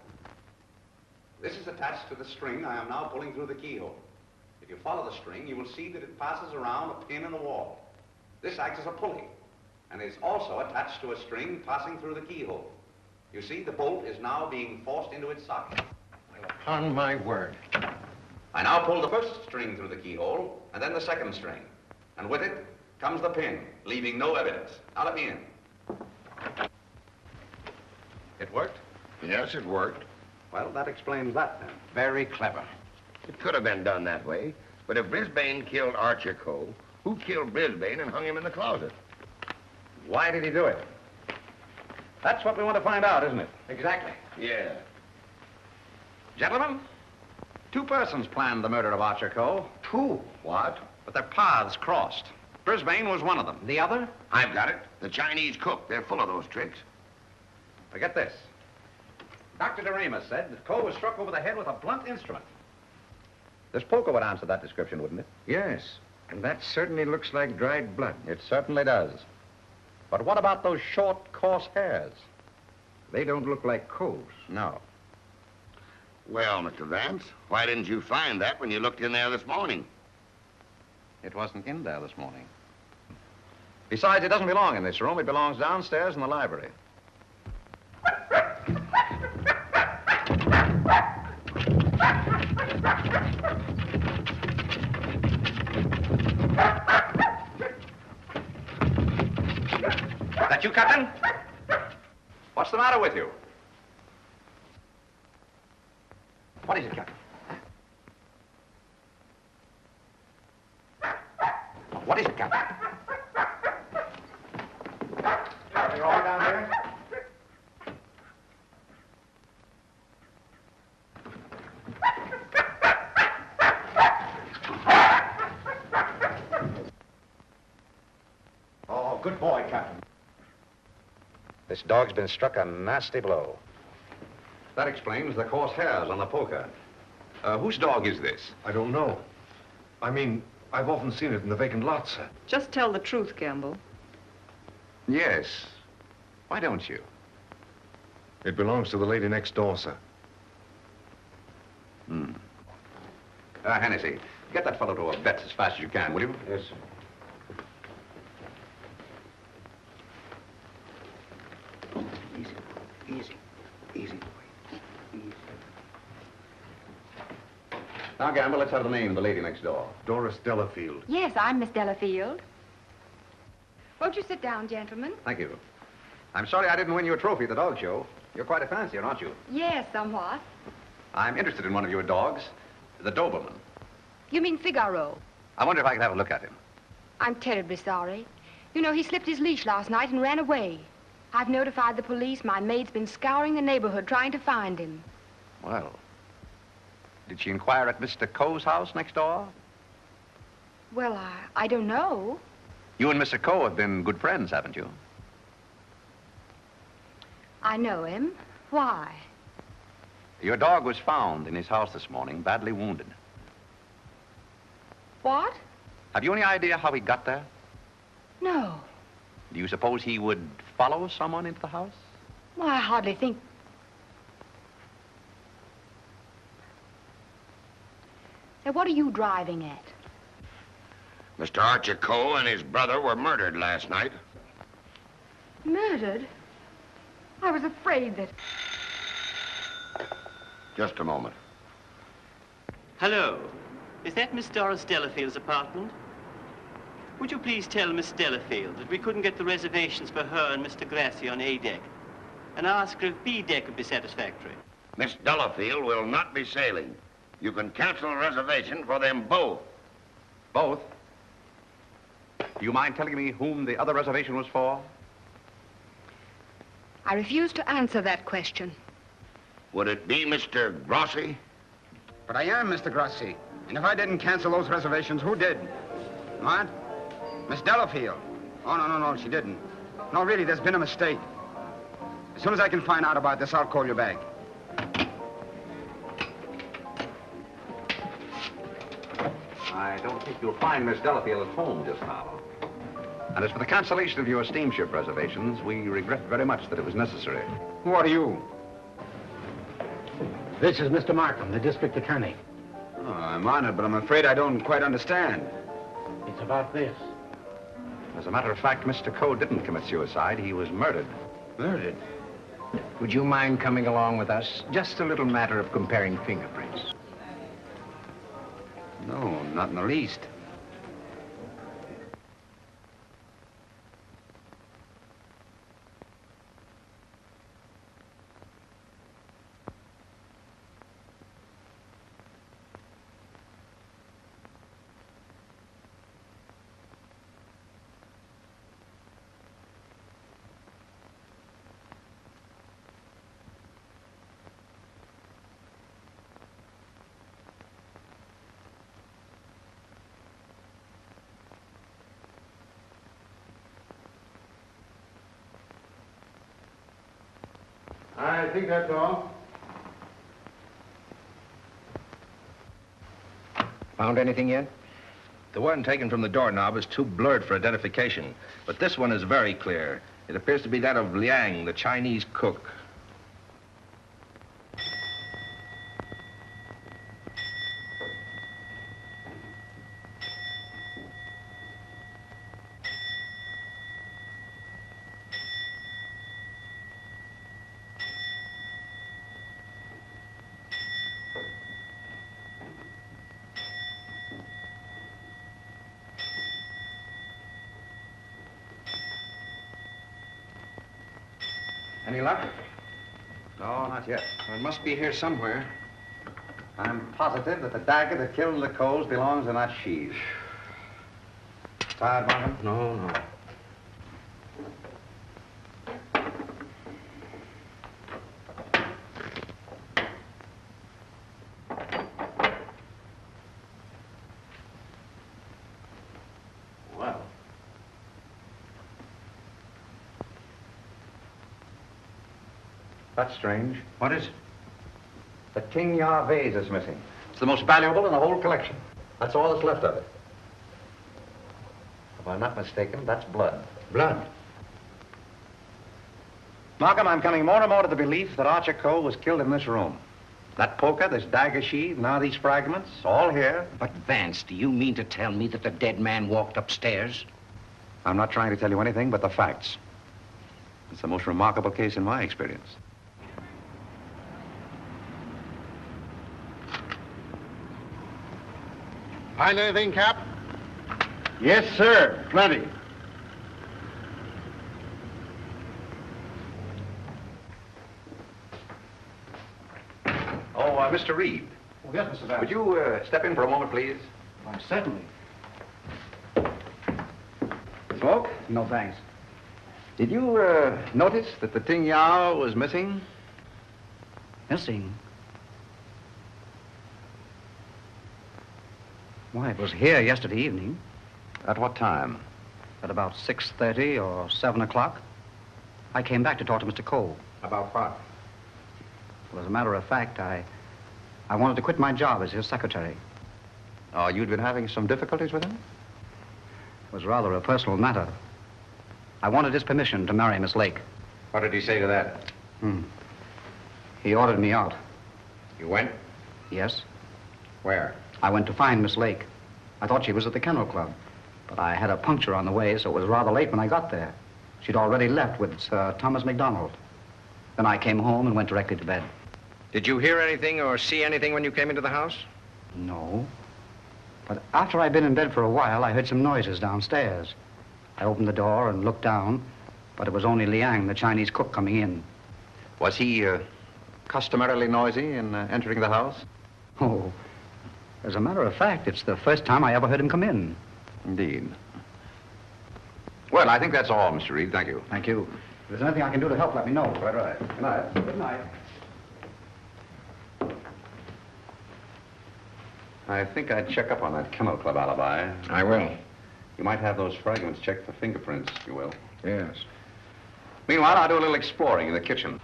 This is attached to the string I am now pulling through the keyhole. If you follow the string, you will see that it passes around a pin in the wall. This acts as a pulley, and is also attached to a string passing through the keyhole. You see, the bolt is now being forced into its socket. Well, upon my word. I now pull the first string through the keyhole, and then the second string. And with it comes the pin, leaving no evidence. Now let me in. It worked? Yes, it worked. Well, that explains that, then. Very clever. It could have been done that way, but if Brisbane killed Archer Coe, who killed Brisbane and hung him in the closet? Why did he do it? That's what we want to find out, isn't it? Exactly. Yeah. Gentlemen, two persons planned the murder of Archer Coe. Two? What? But their paths crossed. Brisbane was one of them. The other? I've got it. The Chinese cook. They're full of those tricks. Forget this. Dr. DeRamus said that Coe was struck over the head with a blunt instrument. This poker would answer that description, wouldn't it? Yes. And that certainly looks like dried blood. It certainly does. But what about those short, coarse hairs? They don't look like Coe's. No. Well, Mr. Vance, why didn't you find that when you looked in there this morning? It wasn't in there this morning. Besides, it doesn't belong in this room. It belongs downstairs in the library. That you, Captain? What's the matter with you? What is it, Captain? What is it, Captain? You're all down here? Oh, good boy, Captain. This dog's been struck a nasty blow. That explains the coarse hairs on the poker. Whose dog is this? I don't know. I mean, I've often seen it in the vacant lot, sir. Just tell the truth, Campbell. Yes. Why don't you? It belongs to the lady next door, sir. Hmm. Hennessy, get that fellow to a vet as fast as you can, will you? Yes, sir. Easy. Now, Gamble, let's have the name of the lady next door. Doris Delafield. Yes, I'm Miss Delafield. Won't you sit down, gentlemen? Thank you. I'm sorry I didn't win you a trophy at the dog show. You're quite a fancier, aren't you? Yes, somewhat. I'm interested in one of your dogs, the Doberman. You mean Figaro? I wonder if I could have a look at him. I'm terribly sorry. You know, he slipped his leash last night and ran away. I've notified the police. My maid's been scouring the neighborhood trying to find him. Well, did she inquire at Mr. Coe's house next door? Well, I don't know. You and Mr. Coe have been good friends, haven't you? I know him. Why? Your dog was found in his house this morning, badly wounded. What? Have you any idea how he got there? No. Do you suppose he would follow someone into the house? Well, I hardly think... Say, what are you driving at? Mr. Archer Coe and his brother were murdered last night. Murdered? I was afraid that... Just a moment. Hello. Is that Miss Doris Delafield's apartment? Would you please tell Miss Delafield that we couldn't get the reservations for her and Mr. Grassy on A deck, and ask her if B deck would be satisfactory? Miss Delafield will not be sailing. You can cancel a reservation for them both. Both? Do you mind telling me whom the other reservation was for? I refuse to answer that question. Would it be Mr. Grossi? But I am Mr. Grossi. And if I didn't cancel those reservations, who did? What? Miss Delafield. Oh, no, she didn't. No, really, there's been a mistake. As soon as I can find out about this, I'll call you back. I don't think you'll find Miss Delafield at home just now. And as for the cancellation of your steamship reservations, we regret very much that it was necessary. Who are you? This is Mr. Markham, the district attorney. Oh, I'm honored, but I'm afraid I don't quite understand. It's about this. As a matter of fact, Mr. Coe didn't commit suicide. He was murdered. Murdered? Would you mind coming along with us? Just a little matter of comparing fingerprints. No, not in the least. I think that's all. Found anything yet? The one taken from the doorknob is too blurred for identification, but this one is very clear. It appears to be that of Liang, the Chinese cook. Any luck? No, not yet. Well, it must be here somewhere. I'm positive that the dagger that killed the Coes belongs in that sheath. Tired, Markham? No, no. Well. That's strange. What is it? The King Ya vase is missing. It's the most valuable in the whole collection. That's all that's left of it. If I'm not mistaken, that's blood. Blood? Markham, I'm coming more and more to the belief that Archer Coe was killed in this room. That poker, this dagger sheath, now these fragments, all here. But, Vance, do you mean to tell me that the dead man walked upstairs? I'm not trying to tell you anything but the facts. It's the most remarkable case in my experience. Find anything, Cap? Yes, sir. Plenty. Oh, Mr. Reed. Oh, yes, Mr. Vance. Would you step in for a moment, please? Why, certainly. Smoke? No, thanks. Did you notice that the Ting Yao was missing? Missing? Why, it was here yesterday evening. At what time? At about 6:30 or 7 o'clock. I came back to talk to Mr. Coe. About what? Well, as a matter of fact, I wanted to quit my job as his secretary. Oh, you'd been having some difficulties with him? It was rather a personal matter. I wanted his permission to marry Miss Lake. What did he say to that? He ordered me out. You went? Yes. Where? I went to find Miss Lake. I thought she was at the Kennel Club, but I had a puncture on the way, so it was rather late when I got there. She'd already left with Sir Thomas MacDonald. Then I came home and went directly to bed. Did you hear anything or see anything when you came into the house? No. But after I'd been in bed for a while, I heard some noises downstairs. I opened the door and looked down, but it was only Liang, the Chinese cook, coming in. Was he customarily noisy in entering the house? Oh, as a matter of fact, it's the first time I ever heard him come in. Indeed. Well, I think that's all, Mr. Reed. Thank you. Thank you. If there's anything I can do to help, let me know. Right. Good night. Good night. I think I'd check up on that Kennel Club alibi. I will. You might have those fragments checked for fingerprints, if you will. Yes. Meanwhile, I'll do a little exploring in the kitchen.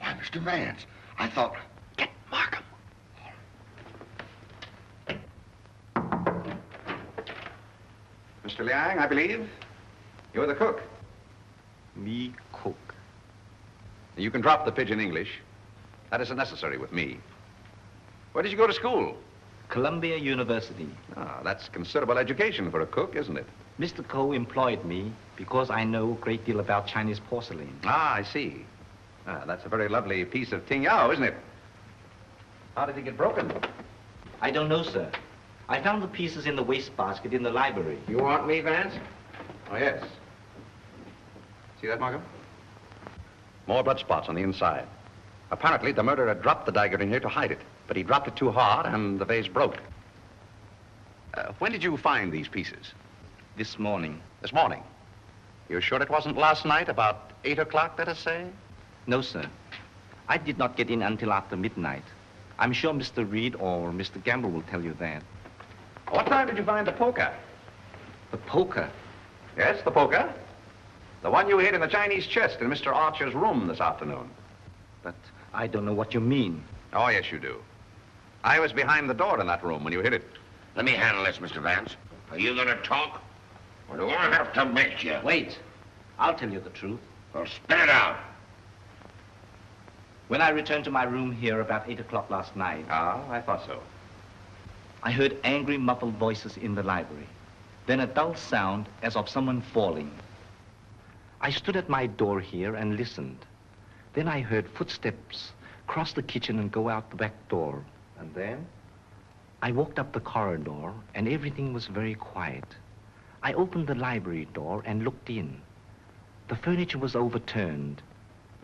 Why, Mr. Vance, I thought... Get Markham. Mr. Liang, I believe. You're the cook. Me cook. You can drop the pidgin English. That isn't necessary with me. Where did you go to school? Columbia University. Ah, that's considerable education for a cook, isn't it? Mr. Coe employed me because I know a great deal about Chinese porcelain. Ah, I see. Ah, that's a very lovely piece of Ting Yao, isn't it? How did it get broken? I don't know, sir. I found the pieces in the wastebasket in the library. You want me, Vance? Oh, yes. See that, Markham? More blood spots on the inside. Apparently, the murderer dropped the dagger in here to hide it, but he dropped it too hard, and the vase broke. When did you find these pieces? This morning. This morning? You're sure it wasn't last night, about 8 o'clock, let us say? No, sir. I did not get in until after midnight. I'm sure Mr. Reed or Mr. Gamble will tell you that. What time did you find the poker? The poker? Yes, the poker. The one you hid in the Chinese chest in Mr. Archer's room this afternoon. But I don't know what you mean. Oh, yes, you do. I was behind the door in that room when you hid it. Let me handle this, Mr. Vance. Are you going to talk? Or do I have to make you? Wait. I'll tell you the truth. Well, spit it out. When I returned to my room here about 8 o'clock last night... Ah, I thought so. I heard angry, muffled voices in the library. Then a dull sound as of someone falling. I stood at my door here and listened. Then I heard footsteps cross the kitchen and go out the back door. And then? I walked up the corridor, and everything was very quiet. I opened the library door and looked in. The furniture was overturned.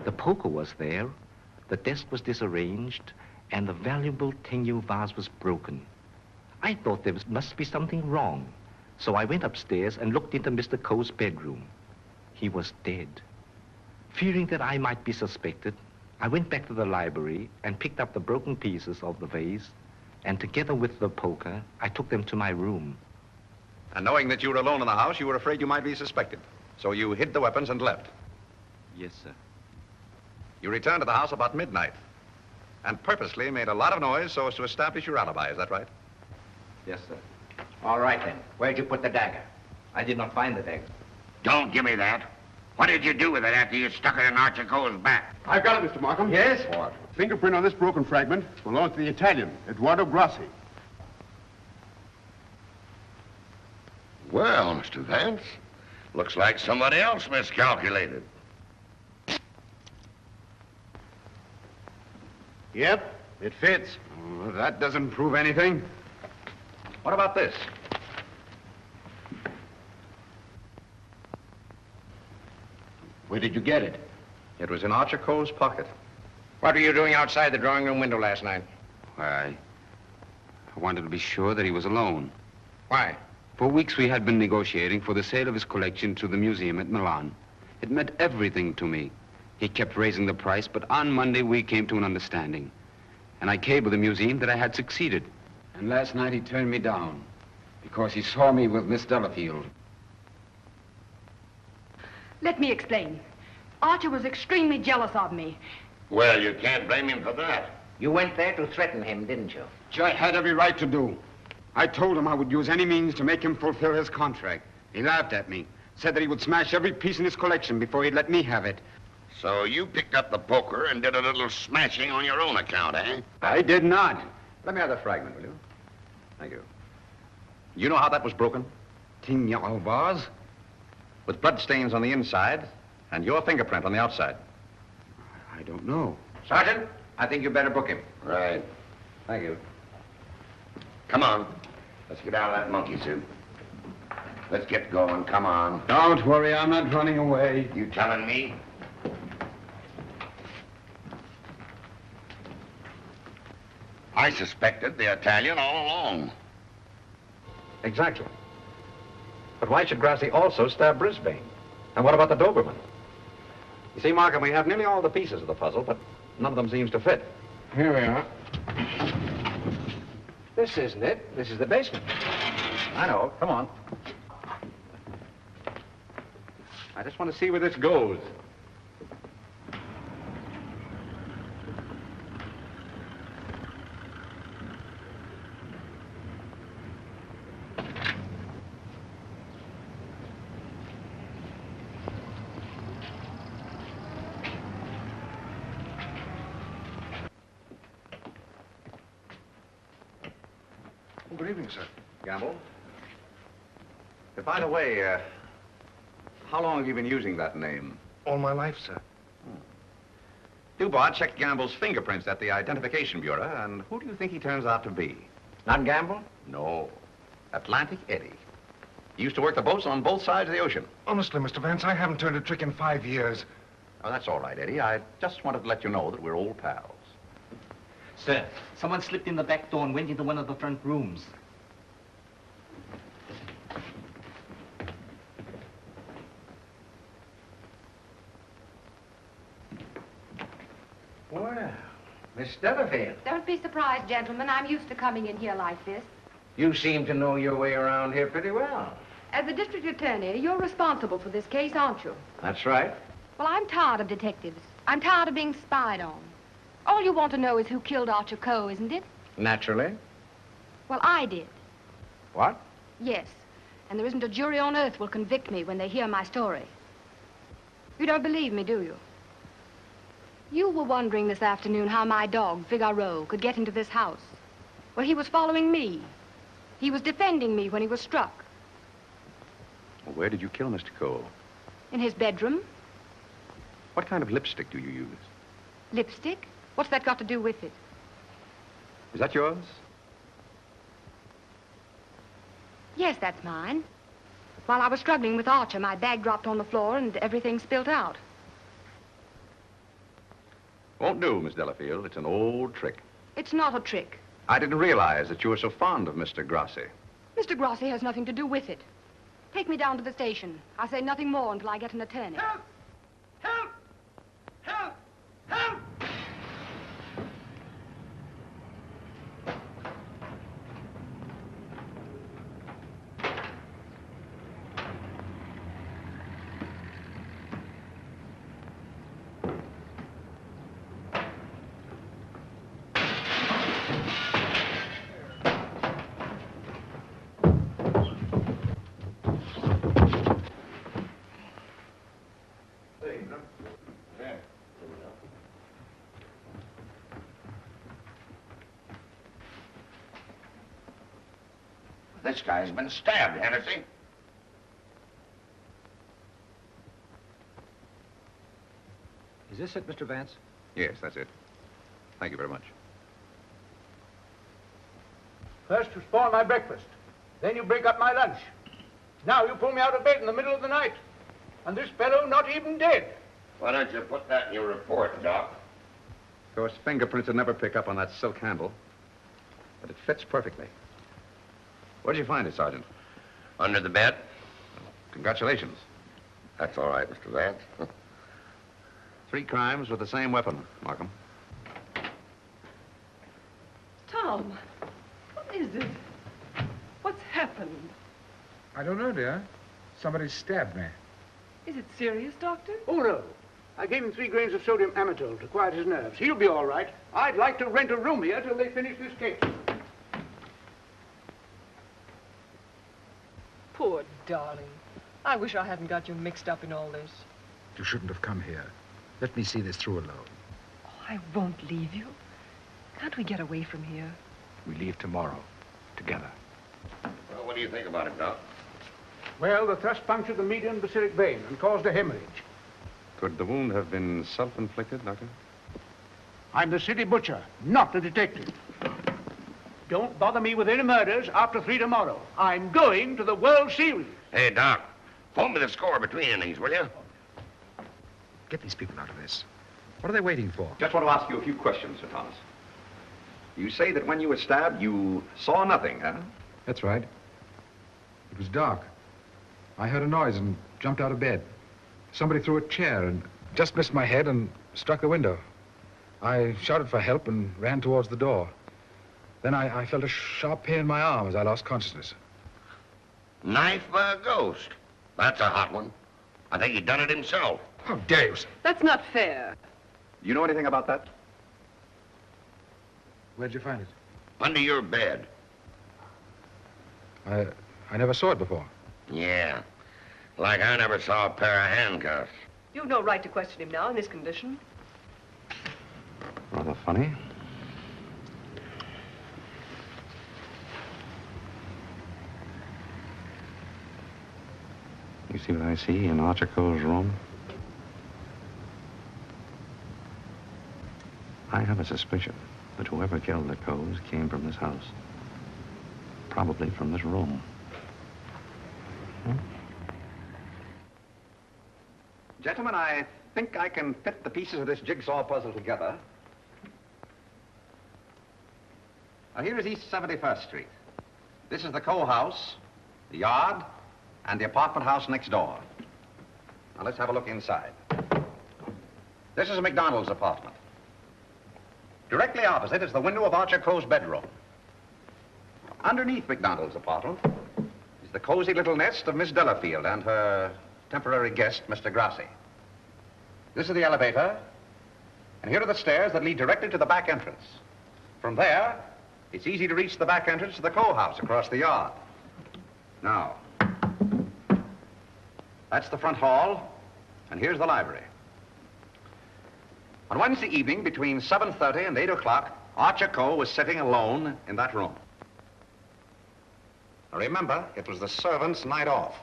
The poker was there, the desk was disarranged, and the valuable Tengu vase was broken. I thought there must be something wrong, so I went upstairs and looked into Mr. Coe's bedroom. He was dead. Fearing that I might be suspected, I went back to the library and picked up the broken pieces of the vase, and together with the poker, I took them to my room. And knowing that you were alone in the house, you were afraid you might be suspected. So you hid the weapons and left. Yes, sir. You returned to the house about midnight and purposely made a lot of noise so as to establish your alibi. Is that right? Yes, sir. All right, then. Where'd you put the dagger? I did not find the dagger. Don't give me that. What did you do with it after you stuck it in Archer Coe's back? I've got it, Mr. Markham. Yes? What? Fingerprint on this broken fragment belongs to the Italian, Eduardo Grassi. Well, Mr. Vance, looks like somebody else miscalculated. Yep, it fits. Oh, that doesn't prove anything. What about this? Where did you get it? It was in Archer Coe's pocket. What were you doing outside the drawing room window last night? Why, I wanted to be sure that he was alone. Why? For weeks we had been negotiating for the sale of his collection to the museum at Milan. It meant everything to me. He kept raising the price, but on Monday we came to an understanding. And I cabled the museum that I had succeeded. And last night he turned me down because he saw me with Miss Delafield. Let me explain. Archer was extremely jealous of me. Well, you can't blame him for that. You went there to threaten him, didn't you? Which I had every right to do. I told him I would use any means to make him fulfill his contract. He laughed at me, said that he would smash every piece in his collection before he'd let me have it. So you picked up the poker and did a little smashing on your own account, eh? I did not. Let me have that fragment, will you? Thank you. You know how that was broken? Tignan vase? With blood stains on the inside and your fingerprint on the outside. I don't know. Sergeant, I think you better book him. Right. Thank you. Come on. Let's get out of that monkey suit. Let's get going. Come on. Don't worry, I'm not running away. You telling me? I suspected the Italian all along. Exactly. But why should Grassi also stab Brisbane? And what about the Doberman? You see, Markham, we have nearly all the pieces of the puzzle, but none of them seems to fit. Here we are. This isn't it. This is the basement. I know. Come on. I just want to see where this goes. Good evening, sir. Gamble? By the way, how long have you been using that name? All my life, sir. Dubois checked Gamble's fingerprints at the Identification Bureau, and who do you think he turns out to be? Not Gamble? No. Atlantic Eddie. He used to work the boats on both sides of the ocean. Honestly, Mr. Vance, I haven't turned a trick in 5 years. Oh, that's all right, Eddie. I just wanted to let you know that we're old pals. Sir, someone slipped in the back door and went into one of the front rooms. Well, Miss Delafield, Don't be surprised, gentlemen. I'm used to coming in here like this. you seem to know your way around here pretty well. As the district attorney, you're responsible for this case, aren't you? That's right. Well, I'm tired of detectives. I'm tired of being spied on. All you want to know is who killed Archer Coe, isn't it? Naturally. Well, I did. What? Yes. And there isn't a jury on earth will convict me when they hear my story. You don't believe me, do you? You were wondering this afternoon how my dog, Figaro, could get into this house. Well, he was following me. He was defending me when he was struck. Well, where did you kill Mr. Coe? In his bedroom. What kind of lipstick do you use? Lipstick? What's that got to do with it? Is that yours? Yes, that's mine. While I was struggling with Archer, my bag dropped on the floor and everything spilt out. Won't do, Miss Delafield. It's an old trick. It's not a trick. I didn't realize that you were so fond of Mr. Grassi. Mr. Grassi has nothing to do with it. Take me down to the station. I'll say nothing more until I get an attorney. Help! Help! Help! Help! This guy's been stabbed, Hennessy. Is this it, Mr. Vance? Yes, that's it. Thank you very much. First you spoil my breakfast. Then you break up my lunch. Now you pull me out of bed in the middle of the night. And this fellow not even dead. Why don't you put that in your report, Doc? Of course, fingerprints would never pick up on that silk handle. But it fits perfectly. Where did you find it, Sergeant? Under the bed. Congratulations. That's all right, Mr. Vance. 3 crimes with the same weapon, Markham. Tom, what is it? What's happened? I don't know, dear. Somebody stabbed me. Is it serious, Doctor? Oh, no. I gave him 3 grains of sodium amytal to quiet his nerves. He'll be all right. I'd like to rent a room here till they finish this case. Poor darling. I wish I hadn't got you mixed up in all this. You shouldn't have come here. Let me see this through alone. Oh, I won't leave you. Can't we get away from here? We leave tomorrow. Together. Well, what do you think about it, Doc? Well, the thrust punctured the median basilic vein and caused a hemorrhage. Could the wound have been self-inflicted, Doctor? I'm the city butcher, not the detective. Don't bother me with any murders after 3 tomorrow. I'm going to the World Series. Hey, Doc, phone me the score between innings, will you? Get these people out of this. What are they waiting for? Just want to ask you a few questions, Sir Thomas. You say that when you were stabbed, you saw nothing, huh? That's right. It was dark. I heard a noise and jumped out of bed. Somebody threw a chair and just missed my head and struck the window. I shouted for help and ran towards the door. Then I felt a sharp pain in my arm as I lost consciousness. Knife by a ghost. That's a hot one. I think he done it himself. How dare you, sir? That's not fair. Do you know anything about that? Where'd you find it? Under your bed. I never saw it before. Yeah. Like I never saw a pair of handcuffs. You've no right to question him now in this condition. Rather funny. You see what I see in Archer Coe's room? I have a suspicion that whoever killed the Coes came from this house. Probably from this room. Gentlemen, I think I can fit the pieces of this jigsaw puzzle together. Now, here is East 71st Street. This is the Coe house, the yard, and the apartment house next door. Now, let's have a look inside. This is MacDonald's apartment. Directly opposite is the window of Archer Coe's bedroom. Underneath MacDonald's apartment is the cozy little nest of Miss Delafield and her temporary guest, Mr. Grassi. This is the elevator, and here are the stairs that lead directly to the back entrance. From there, it's easy to reach the back entrance to the Coe house across the yard. Now, that's the front hall, and here's the library. On Wednesday evening, between 7:30 and 8 o'clock, Archer Coe was sitting alone in that room. Now remember, it was the servant's night off.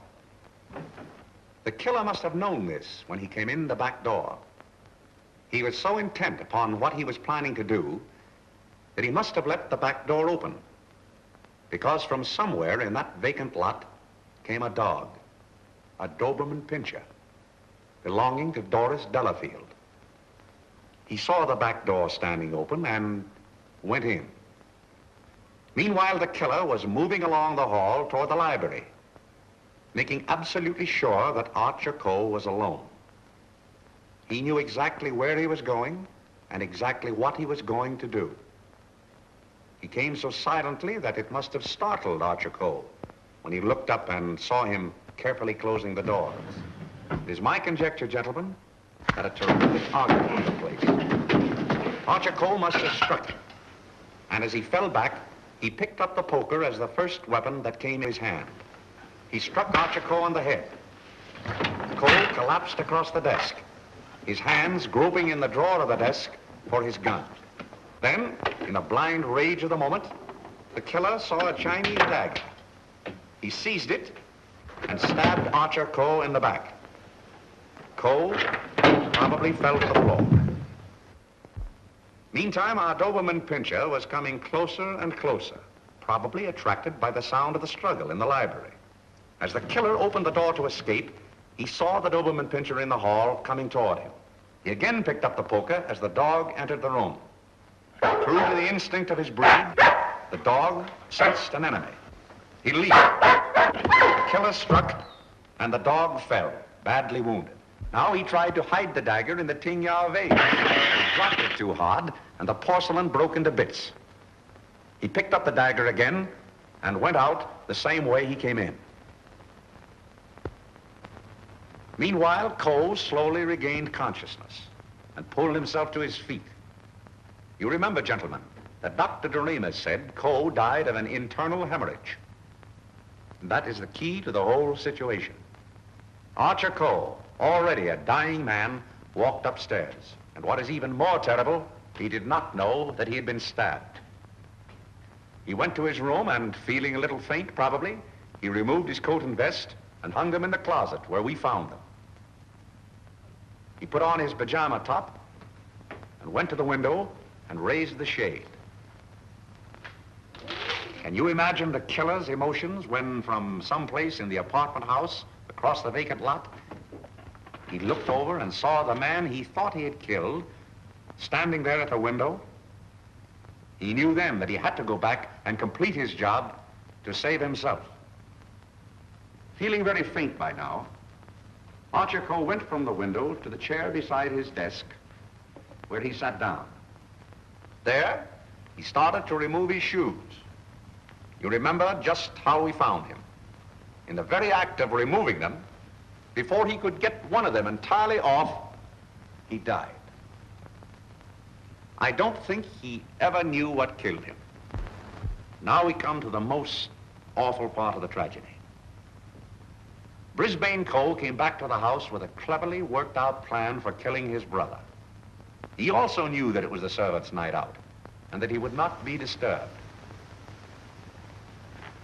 The killer must have known this when he came in the back door. He was so intent upon what he was planning to do that he must have left the back door open. Because from somewhere in that vacant lot came a dog, a Doberman Pinscher, belonging to Doris Delafield. He saw the back door standing open and went in. Meanwhile, the killer was moving along the hall toward the library, making absolutely sure that Archer Coe was alone. He knew exactly where he was going and exactly what he was going to do. He came so silently that it must have startled Archer Coe when he looked up and saw him carefully closing the door. It is my conjecture, gentlemen, that a terrific argument took place. Archer Coe must have struck him, and as he fell back, he picked up the poker as the first weapon that came in his hand. He struck Archer Coe on the head. Coe collapsed across the desk, his hands groping in the drawer of the desk for his gun. Then, in a blind rage of the moment, the killer saw a Chinese dagger. He seized it and stabbed Archer Coe in the back. Coe probably fell to the floor. Meantime, our Doberman Pinscher was coming closer and closer, probably attracted by the sound of the struggle in the library. As the killer opened the door to escape, he saw the Doberman Pinscher in the hall coming toward him. He again picked up the poker as the dog entered the room. True to the instinct of his breed, the dog sensed an enemy. He leaped. The killer struck, and the dog fell, badly wounded. Now he tried to hide the dagger in the Tingya vase. He dropped it too hard, and the porcelain broke into bits. He picked up the dagger again and went out the same way he came in. Meanwhile, Coe slowly regained consciousness and pulled himself to his feet. You remember, gentlemen, that Dr. Doremus said Coe died of an internal hemorrhage. And that is the key to the whole situation. Archer Coe, already a dying man, walked upstairs. And what is even more terrible, he did not know that he had been stabbed. He went to his room and, feeling a little faint probably, he removed his coat and vest and hung them in the closet where we found them. He put on his pajama top and went to the window and raised the shade. Can you imagine the killer's emotions when, from someplace in the apartment house across the vacant lot, he looked over and saw the man he thought he had killed standing there at the window? He knew then that he had to go back and complete his job to save himself. Feeling very faint by now, Archer Coe went from the window to the chair beside his desk, where he sat down. There, he started to remove his shoes. You remember just how we found him. In the very act of removing them, before he could get one of them entirely off, he died. I don't think he ever knew what killed him. Now we come to the most awful part of the tragedy. Brisbane Coe came back to the house with a cleverly worked out plan for killing his brother. He also knew that it was the servants' night out and that he would not be disturbed.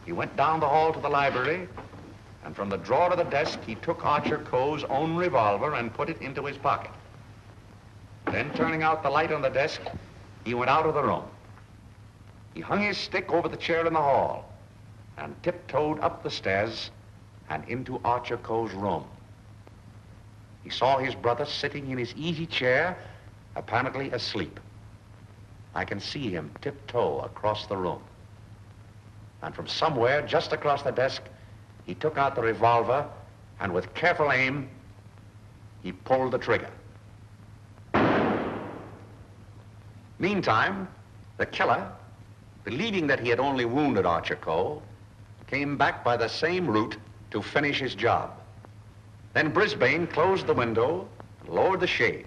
He went down the hall to the library, and from the drawer of the desk, he took Archer Coe's own revolver and put it into his pocket. Then, turning out the light on the desk, he went out of the room. He hung his stick over the chair in the hall and tiptoed up the stairs and into Archer Coe's room. He saw his brother sitting in his easy chair, apparently asleep. I can see him tiptoe across the room. And from somewhere just across the desk, he took out the revolver and with careful aim, he pulled the trigger. Meantime, the killer, believing that he had only wounded Archer Coe, came back by the same route to finish his job. Then Brisbane closed the window, lowered the shade,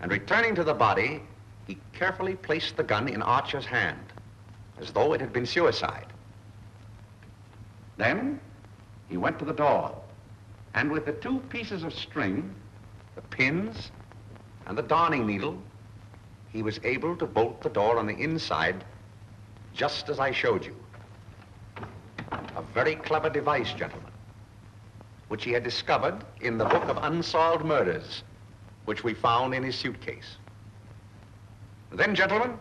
and returning to the body, he carefully placed the gun in Archer's hand, as though it had been suicide. Then he went to the door, and with the two pieces of string, the pins and the darning needle, he was able to bolt the door on the inside, just as I showed you. A very clever device, gentlemen, which he had discovered in the book of Unsolved Murders, which we found in his suitcase. Then, gentlemen,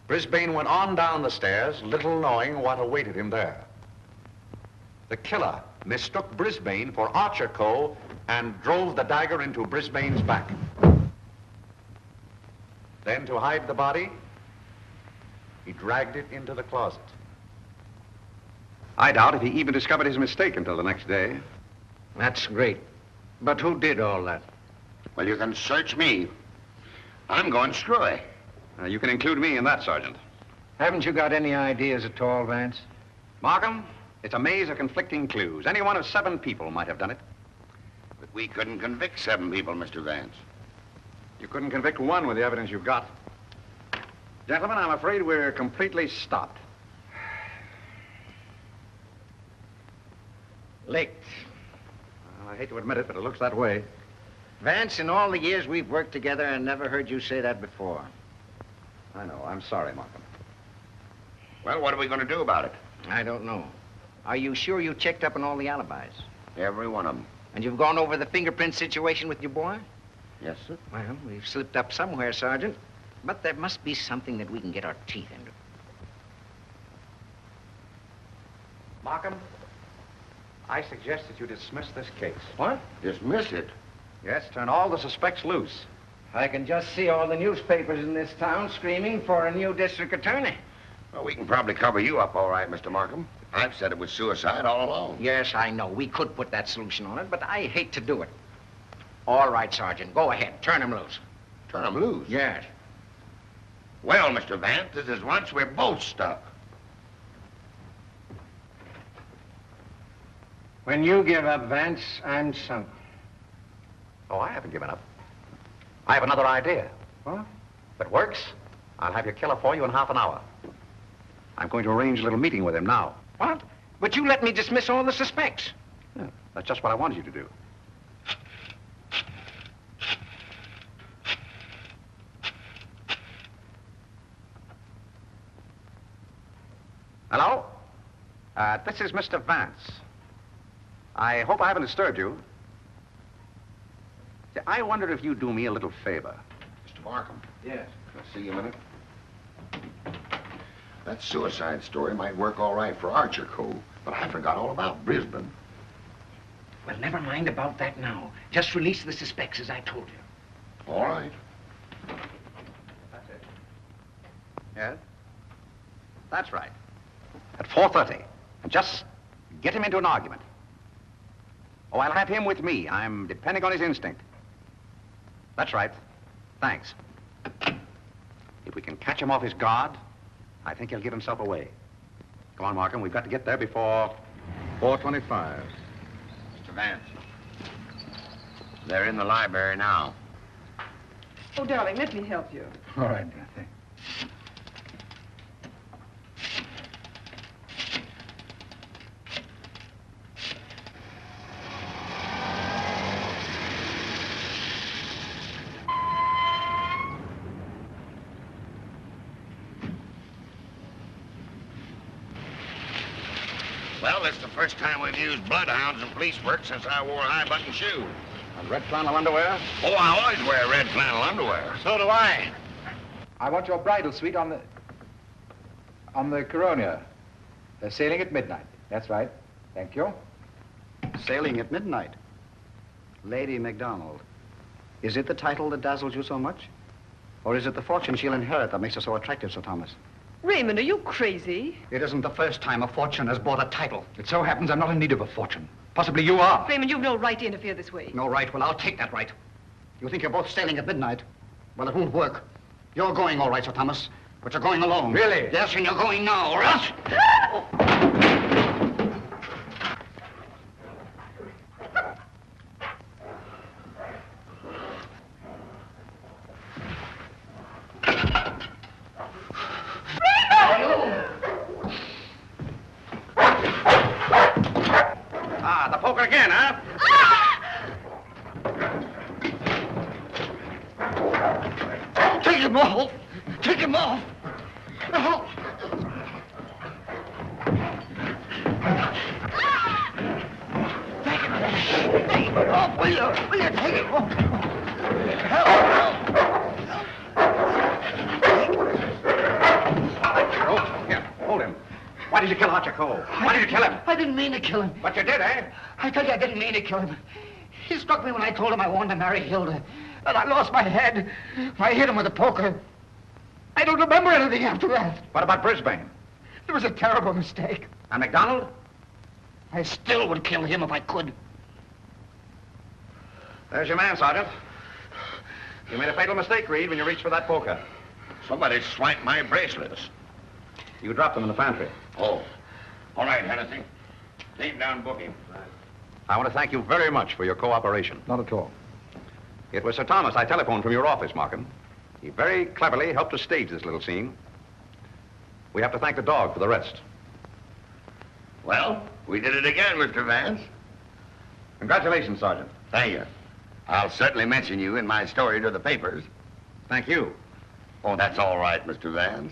Brisbane went on down the stairs, little knowing what awaited him there. The killer mistook Brisbane for Archer Coe and drove the dagger into Brisbane's back. Then, to hide the body, he dragged it into the closet. I doubt if he even discovered his mistake until the next day. That's great. But who did all that? Well, you can search me. I'm going screwy. You can include me in that, Sergeant. Haven't you got any ideas at all, Vance? Markham, it's a maze of conflicting clues. Any one of 7 people might have done it. But we couldn't convict 7 people, Mr. Vance. You couldn't convict 1 with the evidence you've got. Gentlemen, I'm afraid we're completely stopped. Licked. Well, I hate to admit it, but it looks that way. Vance, in all the years we've worked together, I never heard you say that before. I know. I'm sorry, Markham. Well, what are we going to do about it? I don't know. Are you sure you checked up on all the alibis? Every one of them. And you've gone over the fingerprint situation with your boy? Yes, sir. Well, we've slipped up somewhere, Sergeant. But there must be something that we can get our teeth into. Markham, I suggest that you dismiss this case. What? Dismiss it? Yes, turn all the suspects loose. I can just see all the newspapers in this town screaming for a new district attorney. Well, we can probably cover you up all right, Mr. Markham. I've said it was suicide all along. Yes, I know. We could put that solution on it, but I hate to do it. All right, Sergeant. Go ahead. Turn him loose. Turn him loose? Yes. Well, Mr. Vance, this is once we're both stuck. When you give up, Vance, I'm sunk. Oh, I haven't given up. I have another idea. What? If it works, I'll have your killer for you in half an hour. I'm going to arrange a little meeting with him now. What? But you let me dismiss all the suspects. Yeah, that's just what I wanted you to do. Hello? This is Mr. Vance. I hope I haven't disturbed you. I wondered if you'd do me a little favor. Mr. Markham. Yes. Can I see you a minute? That suicide story might work all right for Archer Coe, but I forgot all about Brisbane. Well, never mind about that now. Just release the suspects, as I told you. All right. That's it. Yes? That's right. At 4:30. And just get him into an argument. Oh, I'll have him with me. I'm depending on his instinct. That's right. Thanks. If we can catch him off his guard, I think he'll give himself away. Come on, Markham. We've got to get there before 4:25. Mr. Vance. They're in the library now. Oh, darling, let me help you. All right, dear. Thanks. Well, it's the first time we've used bloodhounds in police work since I wore high-button shoes. And red flannel underwear? Oh, I always wear red flannel underwear. So do I. I want your bridal suite on the Coronia. They're sailing at midnight. That's right. Thank you. Sailing at midnight. Lady MacDonald. Is it the title that dazzles you so much? Or is it the fortune she'll inherit that makes her so attractive, Sir Thomas? Raymond, are you crazy? It isn't the first time a fortune has bought a title. It so happens I'm not in need of a fortune. Possibly you are. Raymond, you've no right to interfere this way. No right? Well, I'll take that right. You think you're both sailing at midnight? Well, it won't work. You're going all right, Sir Thomas, but you're going alone. Really? Yes, and you're going now, or else... Ah, the poker again, huh? Take him off! Take him off! No. Take him off, will you? Will you take him off? Help! did you kill Archer Coe? Why did you kill him? I didn't mean to kill him. But you did, eh? I tell you, I didn't mean to kill him. He struck me when I told him I wanted to marry Hilda. And I lost my head. I hit him with a poker. I don't remember anything after that. What about Brisbane? It was a terrible mistake. And MacDonald? I still would kill him if I could. There's your man, Sergeant. You made a fatal mistake, Reed, when you reached for that poker. Somebody swiped my bracelets. You dropped them in the pantry. Oh. All right, Hennessy. Take down booking. I want to thank you very much for your cooperation. Not at all. It was Sir Thomas I telephoned from your office, Markham. He very cleverly helped us stage this little scene. We have to thank the dog for the rest. Well, we did it again, Mr. Vance. Congratulations, Sergeant. Thank you. I'll certainly mention you in my story to the papers. Thank you. Oh, that's all right, Mr. Vance.